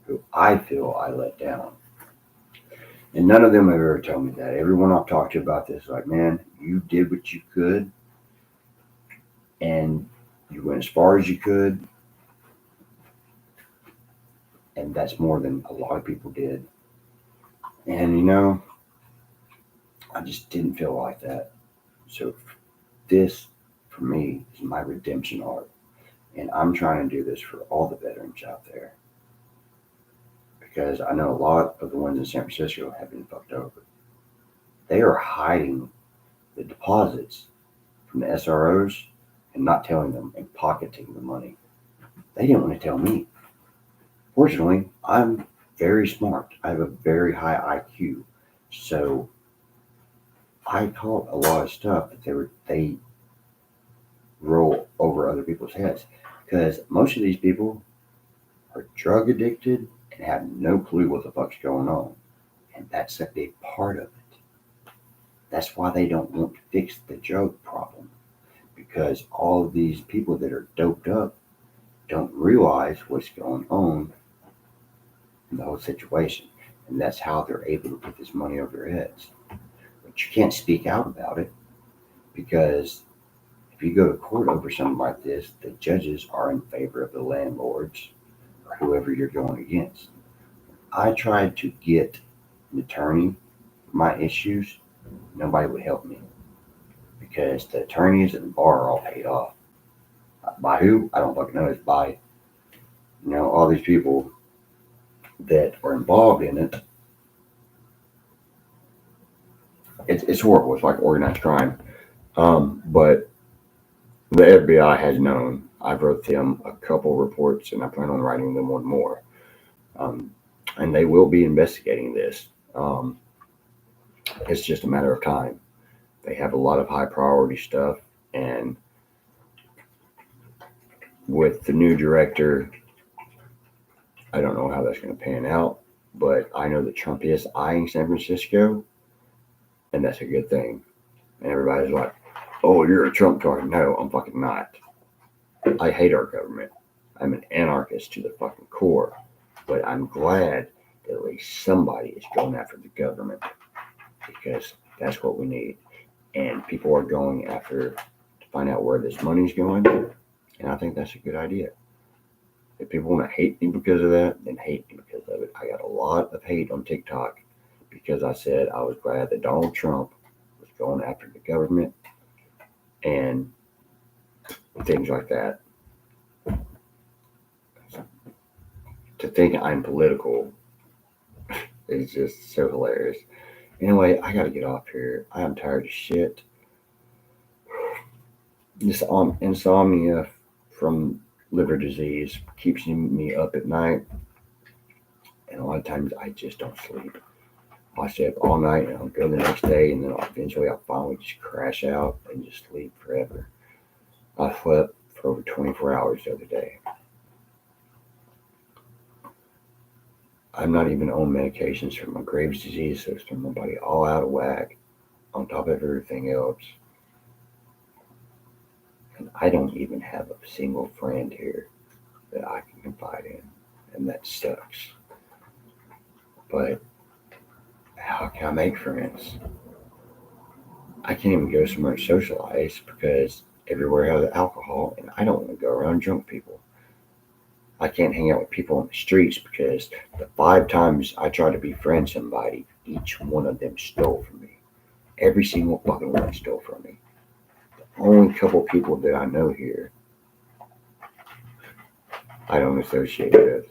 who I feel I let down. And none of them have ever told me that. Everyone I've talked to about this, like, man, you did what you could and you went as far as you could, and that's more than a lot of people did. And I just didn't feel like that. So this, for me, is my redemption arc. And I'm trying to do this for all the veterans out there because I know a lot of the ones in San Francisco have been fucked over. They are hiding the deposits from the SROs and not telling them and pocketing the money. They didn't want to tell me. Fortunately, I'm very smart. I have a very high IQ. So I caught a lot of stuff that they roll over other people's heads. Because most of these people are drug addicted and have no clue what the fuck's going on. And that's a big part of it. That's why they don't want to fix the drug problem. Because all of these people that are doped up don't realize what's going on in the whole situation. And that's how they're able to put this money over their heads. But you can't speak out about it because if you go to court over something like this, the judges are in favor of the landlords or whoever you're going against. I tried to get an attorney for my issues. Nobody would help me because the attorneys and the bar are all paid off. By who? I don't fucking know. It's by, all these people that are involved in it. It's horrible. It's like organized crime. But the FBI has known. I've wrote them a couple reports, and I plan on writing them one more. Um, and they will be investigating this. It's just a matter of time. They have a lot of high priority stuff, and with the new director, I don't know how that's going to pan out. But I know that Trump is eyeing San Francisco, and that's a good thing. And everybody's like, "Oh, you're a Trump target." No, I'm fucking not. I hate our government. I'm an anarchist to the fucking core. But I'm glad that at least somebody is going after the government because that's what we need. And people are going after to find out where this money's going. And I think that's a good idea. If people want to hate me because of that, then hate me because of it. I got a lot of hate on TikTok because I said I was glad that Donald Trump was going after the government and things like that. To think I'm political is just so hilarious. Anyway, I gotta get off here. I am tired of shit. This insomnia from liver disease keeps me up at night, and a lot of times I just don't sleep. I'll stay up all night and I'll go the next day, and then I'll finally just crash out and just sleep forever. I slept for over 24 hours the other day. I'm not even on medications for my Graves' disease, so it's turned my body all out of whack on top of everything else. And I don't even have a single friend here that I can confide in, and that sucks. But how can I make friends? I can't even go somewhere to socialize because everywhere has alcohol, and I don't want to go around drunk people. I can't hang out with people on the streets because the 5 times I tried to befriend somebody, each one of them stole from me. Every single fucking one stole from me. The only couple people that I know here I don't associate with.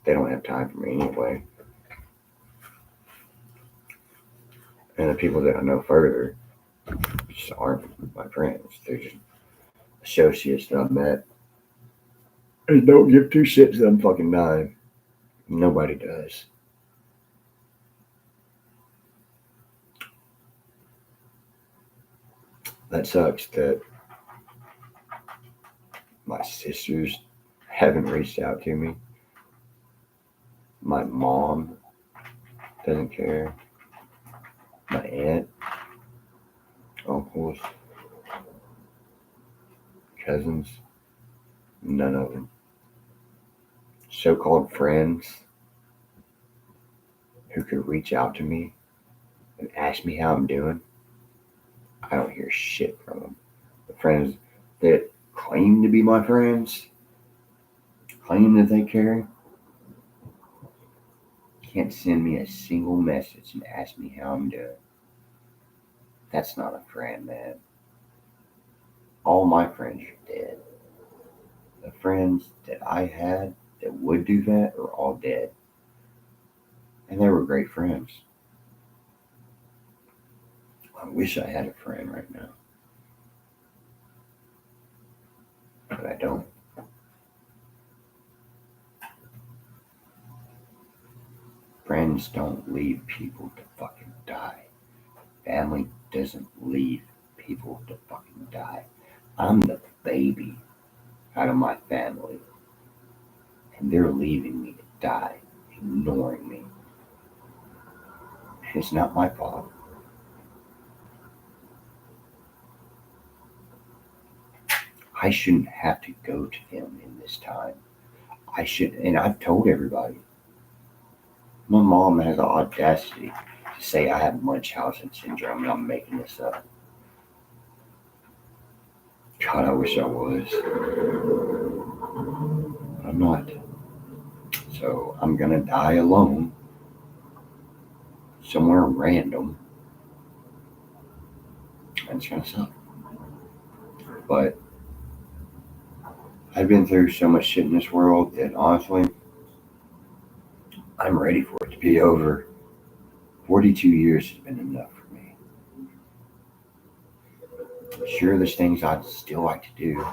They don't have time for me anyway. And the people that I know further just aren't my friends. They're just associates that I've met. And don't give 2 shits that I'm fucking dying. Nobody does. That sucks that My sisters haven't reached out to me. My mom doesn't care. My aunt, uncles, cousins, none of them. So called friends who could reach out to me and ask me how I'm doing, I don't hear shit from them. The friends that claim to be my friends, claim that they care, can't send me a single message and ask me how I'm doing. That's not a friend, man. All my friends are dead. The friends that I had that would do that are all dead. And they were great friends. I wish I had a friend right now, but I don't. Friends don't leave people to fucking die. Family doesn't leave people to fucking die. I'm the baby out of my family, and they're leaving me to die, ignoring me. And it's not my fault. I shouldn't have to go to them in this time. I should, and I've told everybody. My mom has the audacity to say I have Munchausen syndrome, and I'm making this up. God, I wish I was. I'm not. So I'm gonna die alone, somewhere random, and it's gonna suck. But I've been through so much shit in this world that honestly, I'm ready for it to be over. 42 years has been enough for me. Sure, there's things I'd still like to do.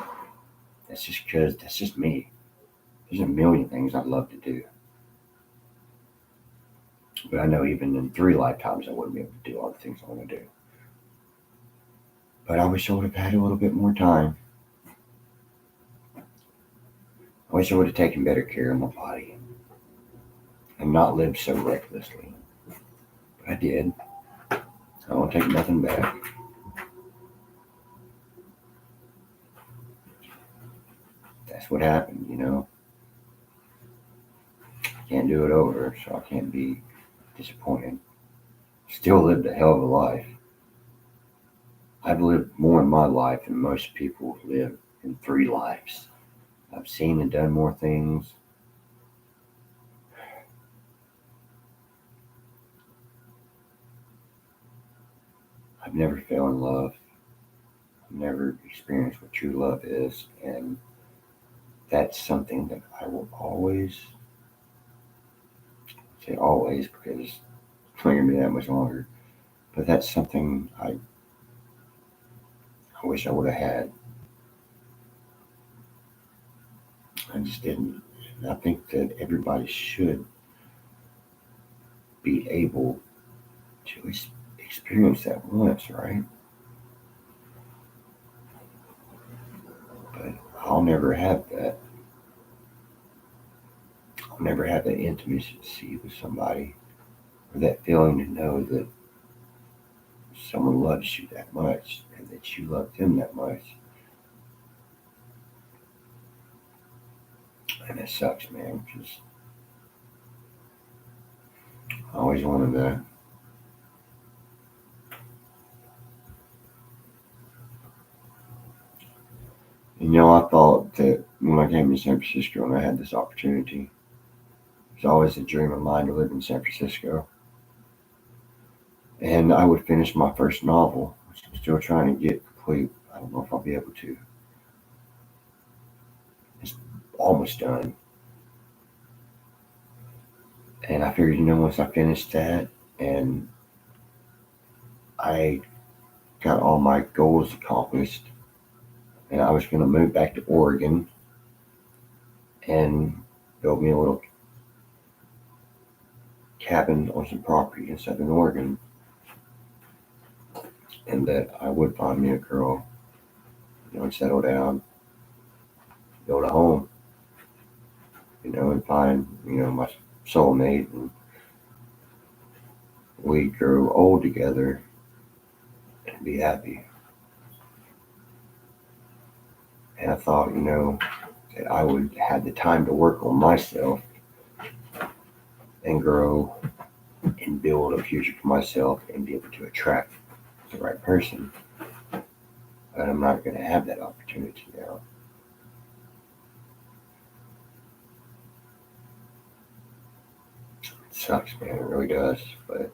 That's just because that's just me. There's a million things I'd love to do. But I know even in 3 lifetimes, I wouldn't be able to do all the things I want to do. But I wish I would have had a little bit more time. I wish I would have taken better care of my body and not lived so recklessly. But I did. I won't take nothing back. That's what happened, you know. Can't do it over, so I can't be disappointed. Still lived a hell of a life. I've lived more in my life than most people live in 3 lives. I've seen and done more things. I've never fell in love. I've never experienced what true love is. And that's something that I will always say always because it's not going to be that much longer. But that's something I wish I would have had. I just didn't. And I think that everybody should be able to experience that once, right? But I'll never have that. I'll never have that intimacy with somebody or that feeling to know that someone loves you that much and that you love them that much. And it sucks, man, because I always wanted that. You know, I thought that when I came to San Francisco and I had this opportunity, it was always a dream of mine to live in San Francisco. And I would finish my first novel, which I'm still trying to get complete. I don't know if I'll be able to. It's almost done. And I figured, once I finished that and I got all my goals accomplished, and I was going to move back to Oregon and build me a little cabin on some property in Southern Oregon, and that I would find me a girl, and settle down. build a home, and find, my soulmate, and we grow old together and be happy. And I thought, that I would have the time to work on myself and grow and build a future for myself and be able to attract the right person. But I'm not going to have that opportunity now. It sucks, man. It really does. But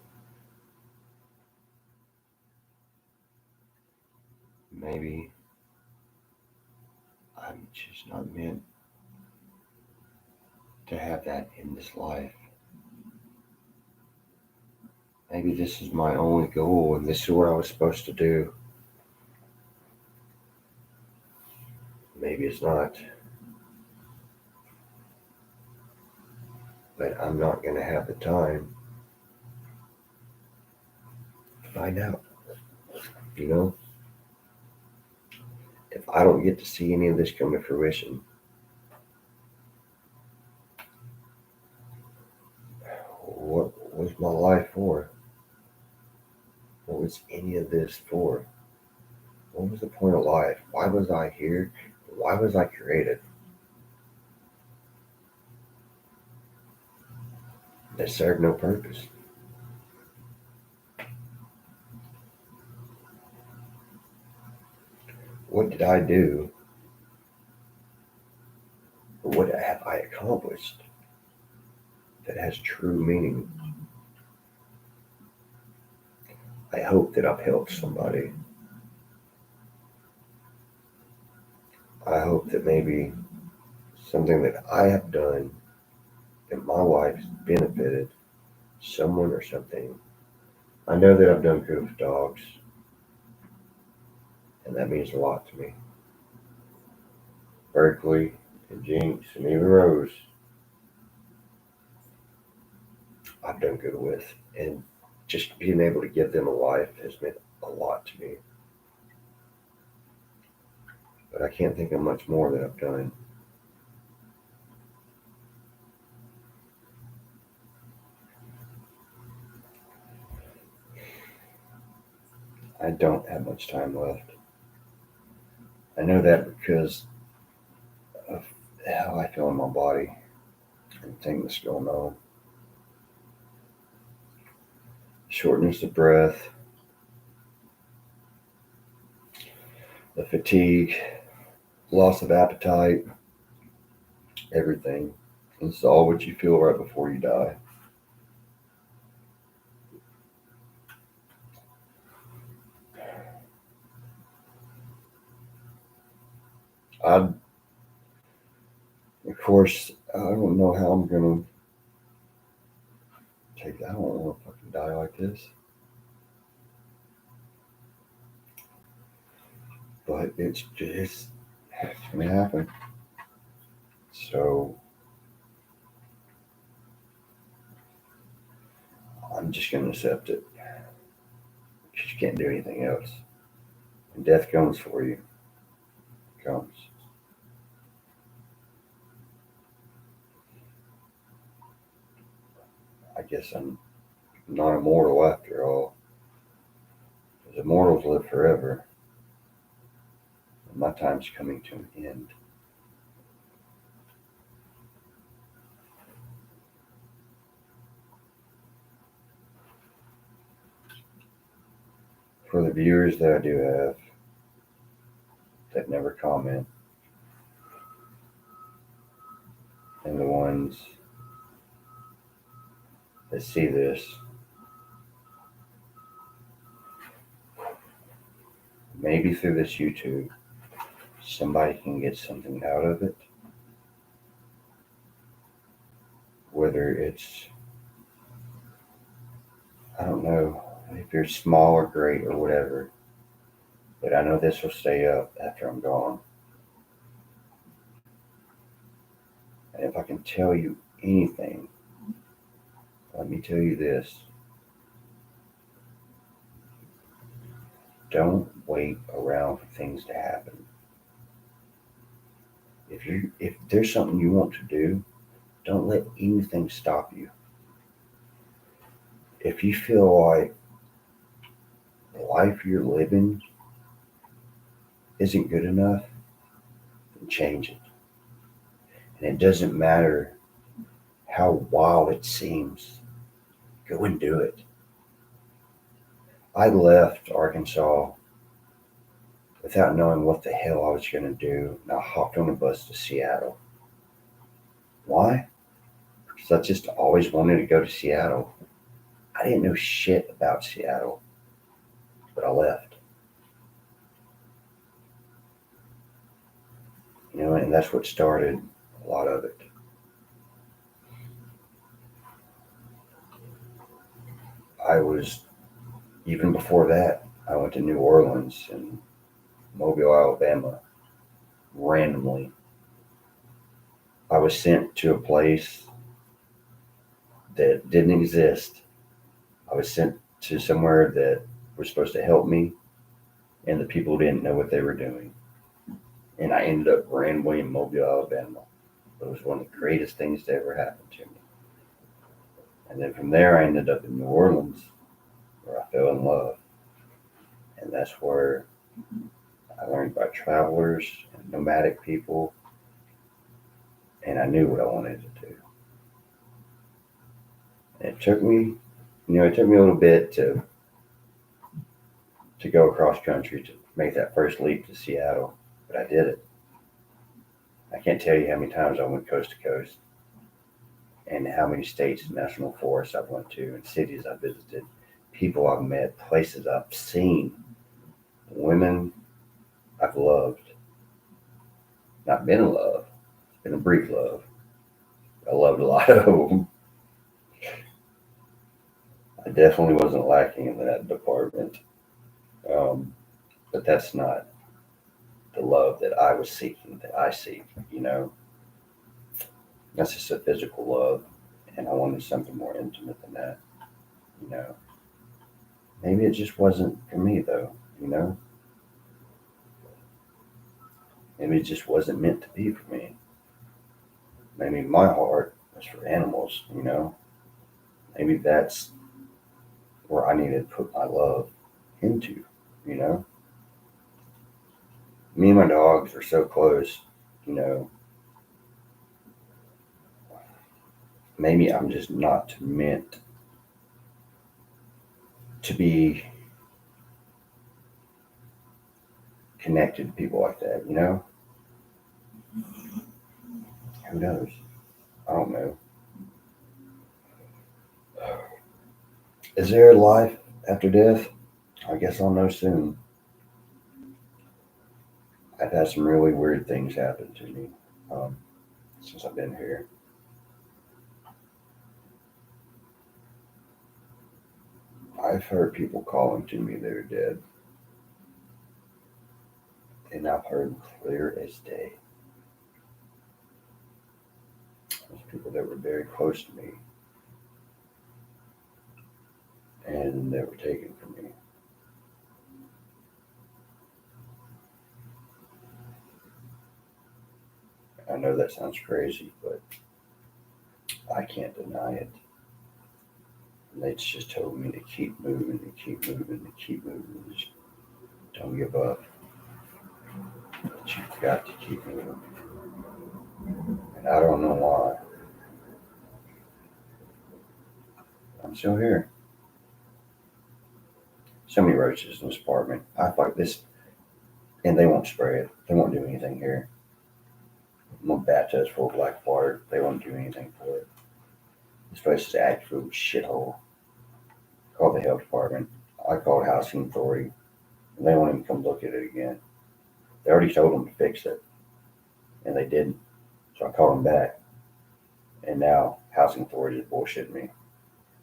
maybe I'm just not meant to have that in this life. Maybe this is my only goal and this is what I was supposed to do. Maybe it's not. But I'm not going to have the time to find out. You know, if I don't get to see any of this come to fruition, what was my life for? What was any of this for? What was the point of life? Why was I here? Why was I created? That served no purpose. What did I do? Or what have I accomplished that has true meaning? I hope that I've helped somebody. I hope that maybe something that I have done that my life's benefited someone or something. I know that I've done good for dogs, and that means a lot to me. Berkeley and Jinx and even Rose, I've done good with. And just being able to give them a life has meant a lot to me. But I can't think of much more that I've done. I don't have much time left. I know that because of how I feel in my body and things going on. Shortness of breath, the fatigue, loss of appetite, everything. It's all what you feel right before you die. I, of course, I don't know how I'm gonna take that. I don't want to fucking die like this. But it's gonna happen. So I'm just gonna accept it. Because you can't do anything else. When death comes for you, it comes. I guess I'm not immortal after all. Because immortals live forever. And my time's coming to an end. For the viewers that I do have that never comment, and the ones that see this, maybe through this YouTube, somebody can get something out of it. Whether it's, I don't know, if you're small or great or whatever, but I know this will stay up after I'm gone. And if I can tell you anything, let me tell you this. Don't wait around for things to happen. If there's something you want to do, don't let anything stop you. If you feel like the life you're living isn't good enough, then change it. And it doesn't matter how wild it seems. Go and do it. I left Arkansas without knowing what the hell I was going to do, and I hopped on a bus to Seattle. Why? Because I just always wanted to go to Seattle. I didn't know shit about Seattle, but I left. And that's what started a lot of it. I was, even before that, I went to New Orleans and Mobile, Alabama, randomly. I was sent to a place that didn't exist. I was sent to somewhere that was supposed to help me, and the people didn't know what they were doing. And I ended up randomly in Mobile, Alabama. It was one of the greatest things that ever happened to me. And then from there, I ended up in New Orleans, where I fell in love. And that's where I learned about travelers and nomadic people, and I knew what I wanted to do. And it took me a little bit to go across country to make that first leap to Seattle, but I did it. I can't tell you how many times I went coast to coast, and how many states and national forests I've went to, and cities I've visited, people I've met, places I've seen, women I've loved. Not been in love, it's been a brief love. I loved a lot of them. I definitely wasn't lacking in that department. Um, but that's not the love that I was seeking, that I seek. That's just a physical love, and I wanted something more intimate than that, you know. Maybe it just wasn't for me, though, you know. Maybe it just wasn't meant to be for me. Maybe my heart was for animals. Maybe that's where I needed to put my love into, you know. Me and my dogs are so close, you know. Maybe I'm just not meant to be connected to people like that. Who knows? I don't know. Is there a life after death? I guess I'll know soon. I've had some really weird things happen to me um, since I've been here. I've heard people calling to me they're dead, and I've heard clear as day. There's people that were very close to me, and they were taken from me. I know that sounds crazy, but I can't deny it. And they just told me to keep moving and keep moving and keep moving. Just don't give up. But you've got to keep moving. And I don't know why. I'm still here. So many roaches in this apartment. I fight this, and they won't spray it. They won't do anything here. My bathtub's full of black water. They won't do anything for it. This place is an absolute shithole. Called the health department. I called housing authority, and they won't even come look at it again. They already told them to fix it, and they didn't. So I called them back, and now housing authority is bullshitting me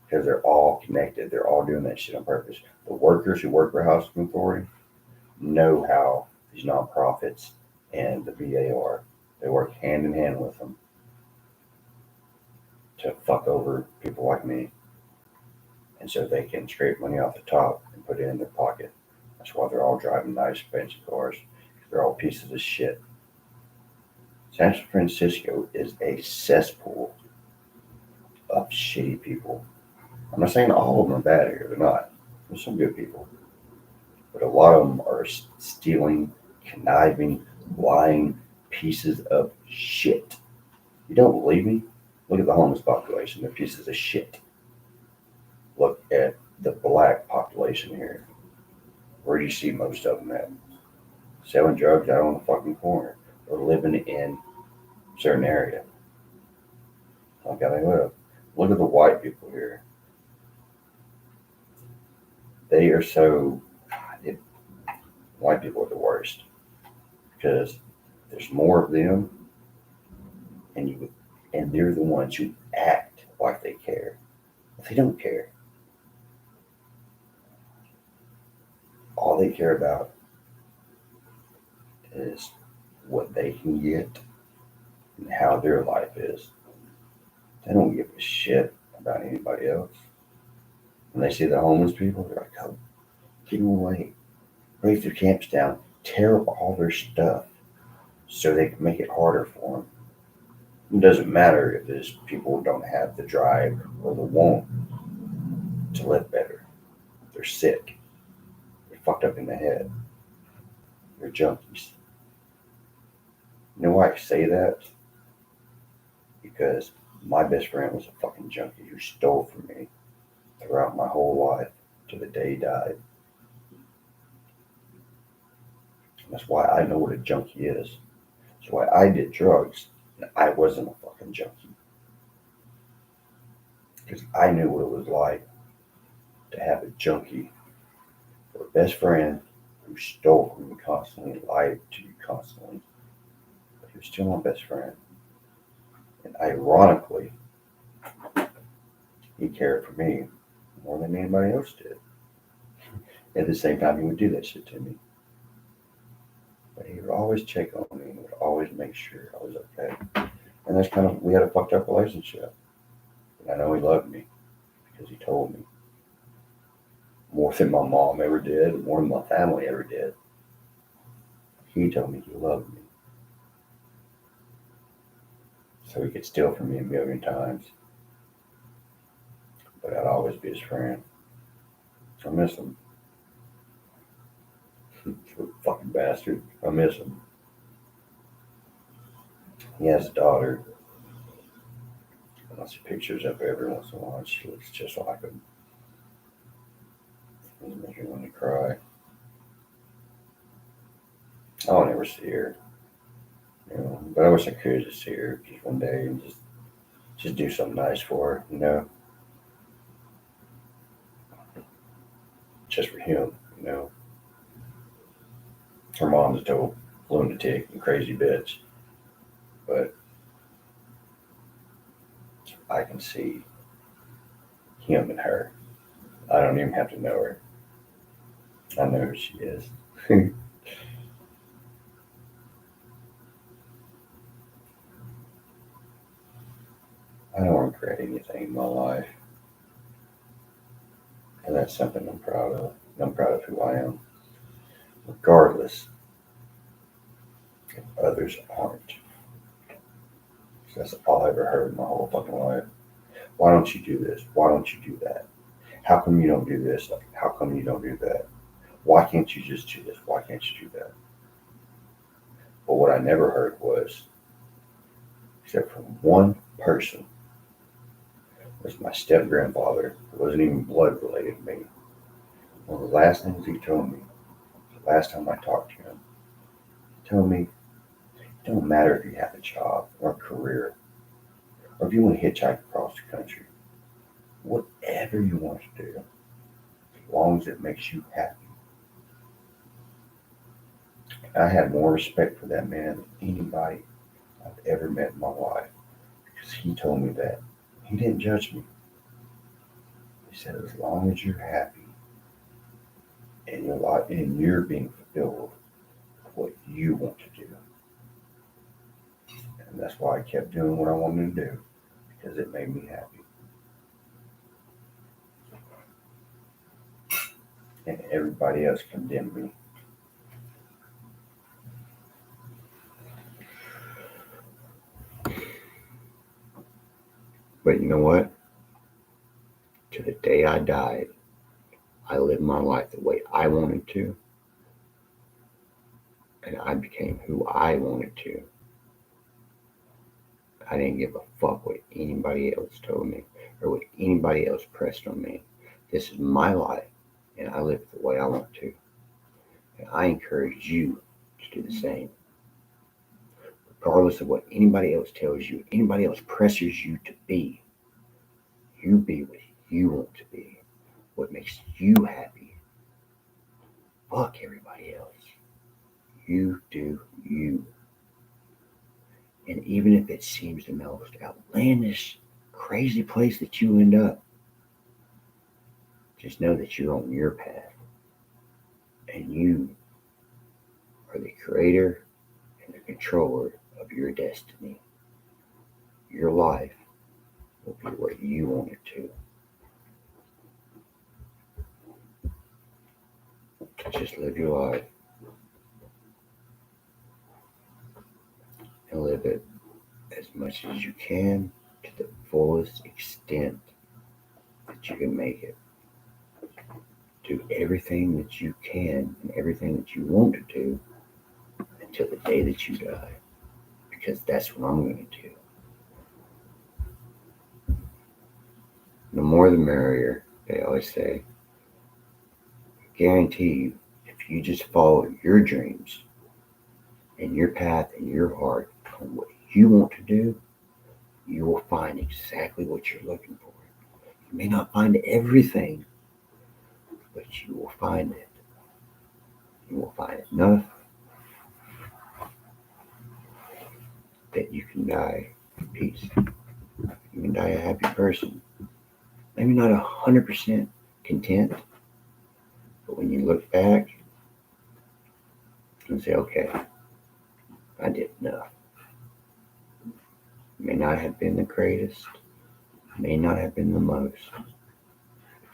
because they're all connected. They're all doing that shit on purpose. The workers who work for housing authority know how these nonprofits and the VA are. They work hand in hand with them to fuck over people like me, and so they can scrape money off the top and put it in their pocket. That's why they're all driving nice, fancy cars. They're all pieces of shit. San Francisco is a cesspool of shitty people. I'm not saying all of them are bad here. They're not. There's some good people. But a lot of them are stealing, conniving, lying pieces of shit. You don't believe me? Look at the homeless population. They're pieces of shit. Look at the black population here. Where do you see most of them at? Selling drugs out on the fucking corner or living in a certain area. Like how they live. Look at the white people here. They are so. It, white people are the worst because there's more of them, and they're the ones who act like they care. They don't care. All they care about is what they can get and how their life is. They don't give a shit about anybody else. When they see the homeless people, they're like, oh, get them away. Break their camps down. Tear up all their stuff so they can make it harder for them. It doesn't matter if these people don't have the drive or the want to live better. They're sick. They're fucked up in the head. They're junkies. You know why I say that? Because my best friend was a fucking junkie who stole from me throughout my whole life to the day he died. That's why I know what a junkie is. That's why I did drugs and I wasn't a fucking junkie. Because I knew what it was like to have a junkie or a best friend who stole from me constantly, lied to you constantly. But he was still my best friend. And ironically, he cared for me more than anybody else did. At the same time, he would do that shit to me. But he would always check on me and would always make sure I was okay. And that's kind of, we had a fucked up relationship. And I know he loved me because he told me more than my mom ever did, more than my family ever did. He told me he loved me. So he could steal from me a million times. But I'd always be his friend. I miss him. Fucking bastard. I miss him. He has a daughter. I see pictures of her every once in a while. She looks just like him. It makes me want to cry. I'll never see her. But I wish I could just see her just one day and just do something nice for her, just for him. Her mom's a total lunatic and crazy bitch, but I can see him in her. I don't even have to know her. I know who she is. I don't regret anything in my life, and that's something I'm proud of. I'm proud of who I am, regardless if others aren't. That's all I ever heard in my whole fucking life. Why don't you do this? Why don't you do that? How come you don't do this? How come you don't do that? Why can't you just do this? Why can't you do that? But what I never heard was, except from one person, was my step grandfather, who wasn't even blood related to me. One of the last things he told me, the last time I talked to him, he told me, it don't matter if you have a job or a career, or if you want to hitchhike across the country, whatever you want to do, as long as it makes you happy. I had more respect for that man than anybody I've ever met in my life because he told me that. He didn't judge me. He said, as long as you're happy and your life and you're being fulfilled with what you want to do. And that's why I kept doing what I wanted to do because it made me happy. And everybody else condemned me. But you know what? To the day I died, I lived my life the way I wanted to, and I became who I wanted to. I didn't give a fuck what anybody else told me or what anybody else pressed on me. This is my life, and I live it the way I want to. And I encourage you to do the same. Regardless of what anybody else tells you, anybody else pressures you to be, you be what you want to be, what makes you happy. Fuck everybody else. You do you. And even if it seems the most outlandish, crazy place that you end up, just know that you're on your path and you are the creator and the controller of your destiny. Your life will be what you want it to. Just live your life and live it as much as you can to the fullest extent that you can make it. Do everything that you can and everything that you want to do until the day that you die, because that's what I'm going to do. The more the merrier, they always say. I guarantee you, if you just follow your dreams and your path and your heart on what you want to do, you will find exactly what you're looking for. You may not find everything, but you will find it. You will find enough that you can die in peace. You can die a happy person. Maybe not 100% content, but when you look back and say, okay, I did enough. May not have been the greatest, may not have been the most, but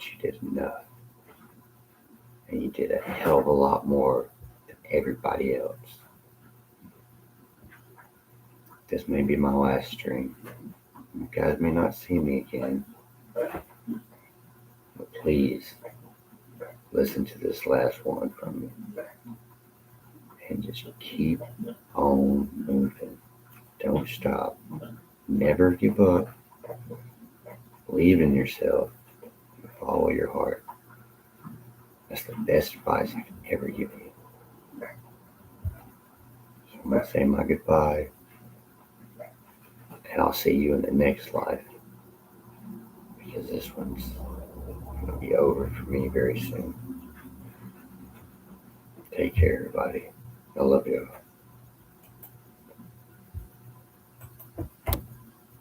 you did enough. And you did a hell of a lot more than everybody else. This may be my last stream. You guys may not see me again, but please listen to this last one from me and just keep on moving. Don't stop. Never give up. Believe in yourself. Follow your heart. That's the best advice I can ever give you. So I'm going to say my goodbye, and I'll see you in the next life, because this one's going to be over for me very soon. Take care, everybody. I love you.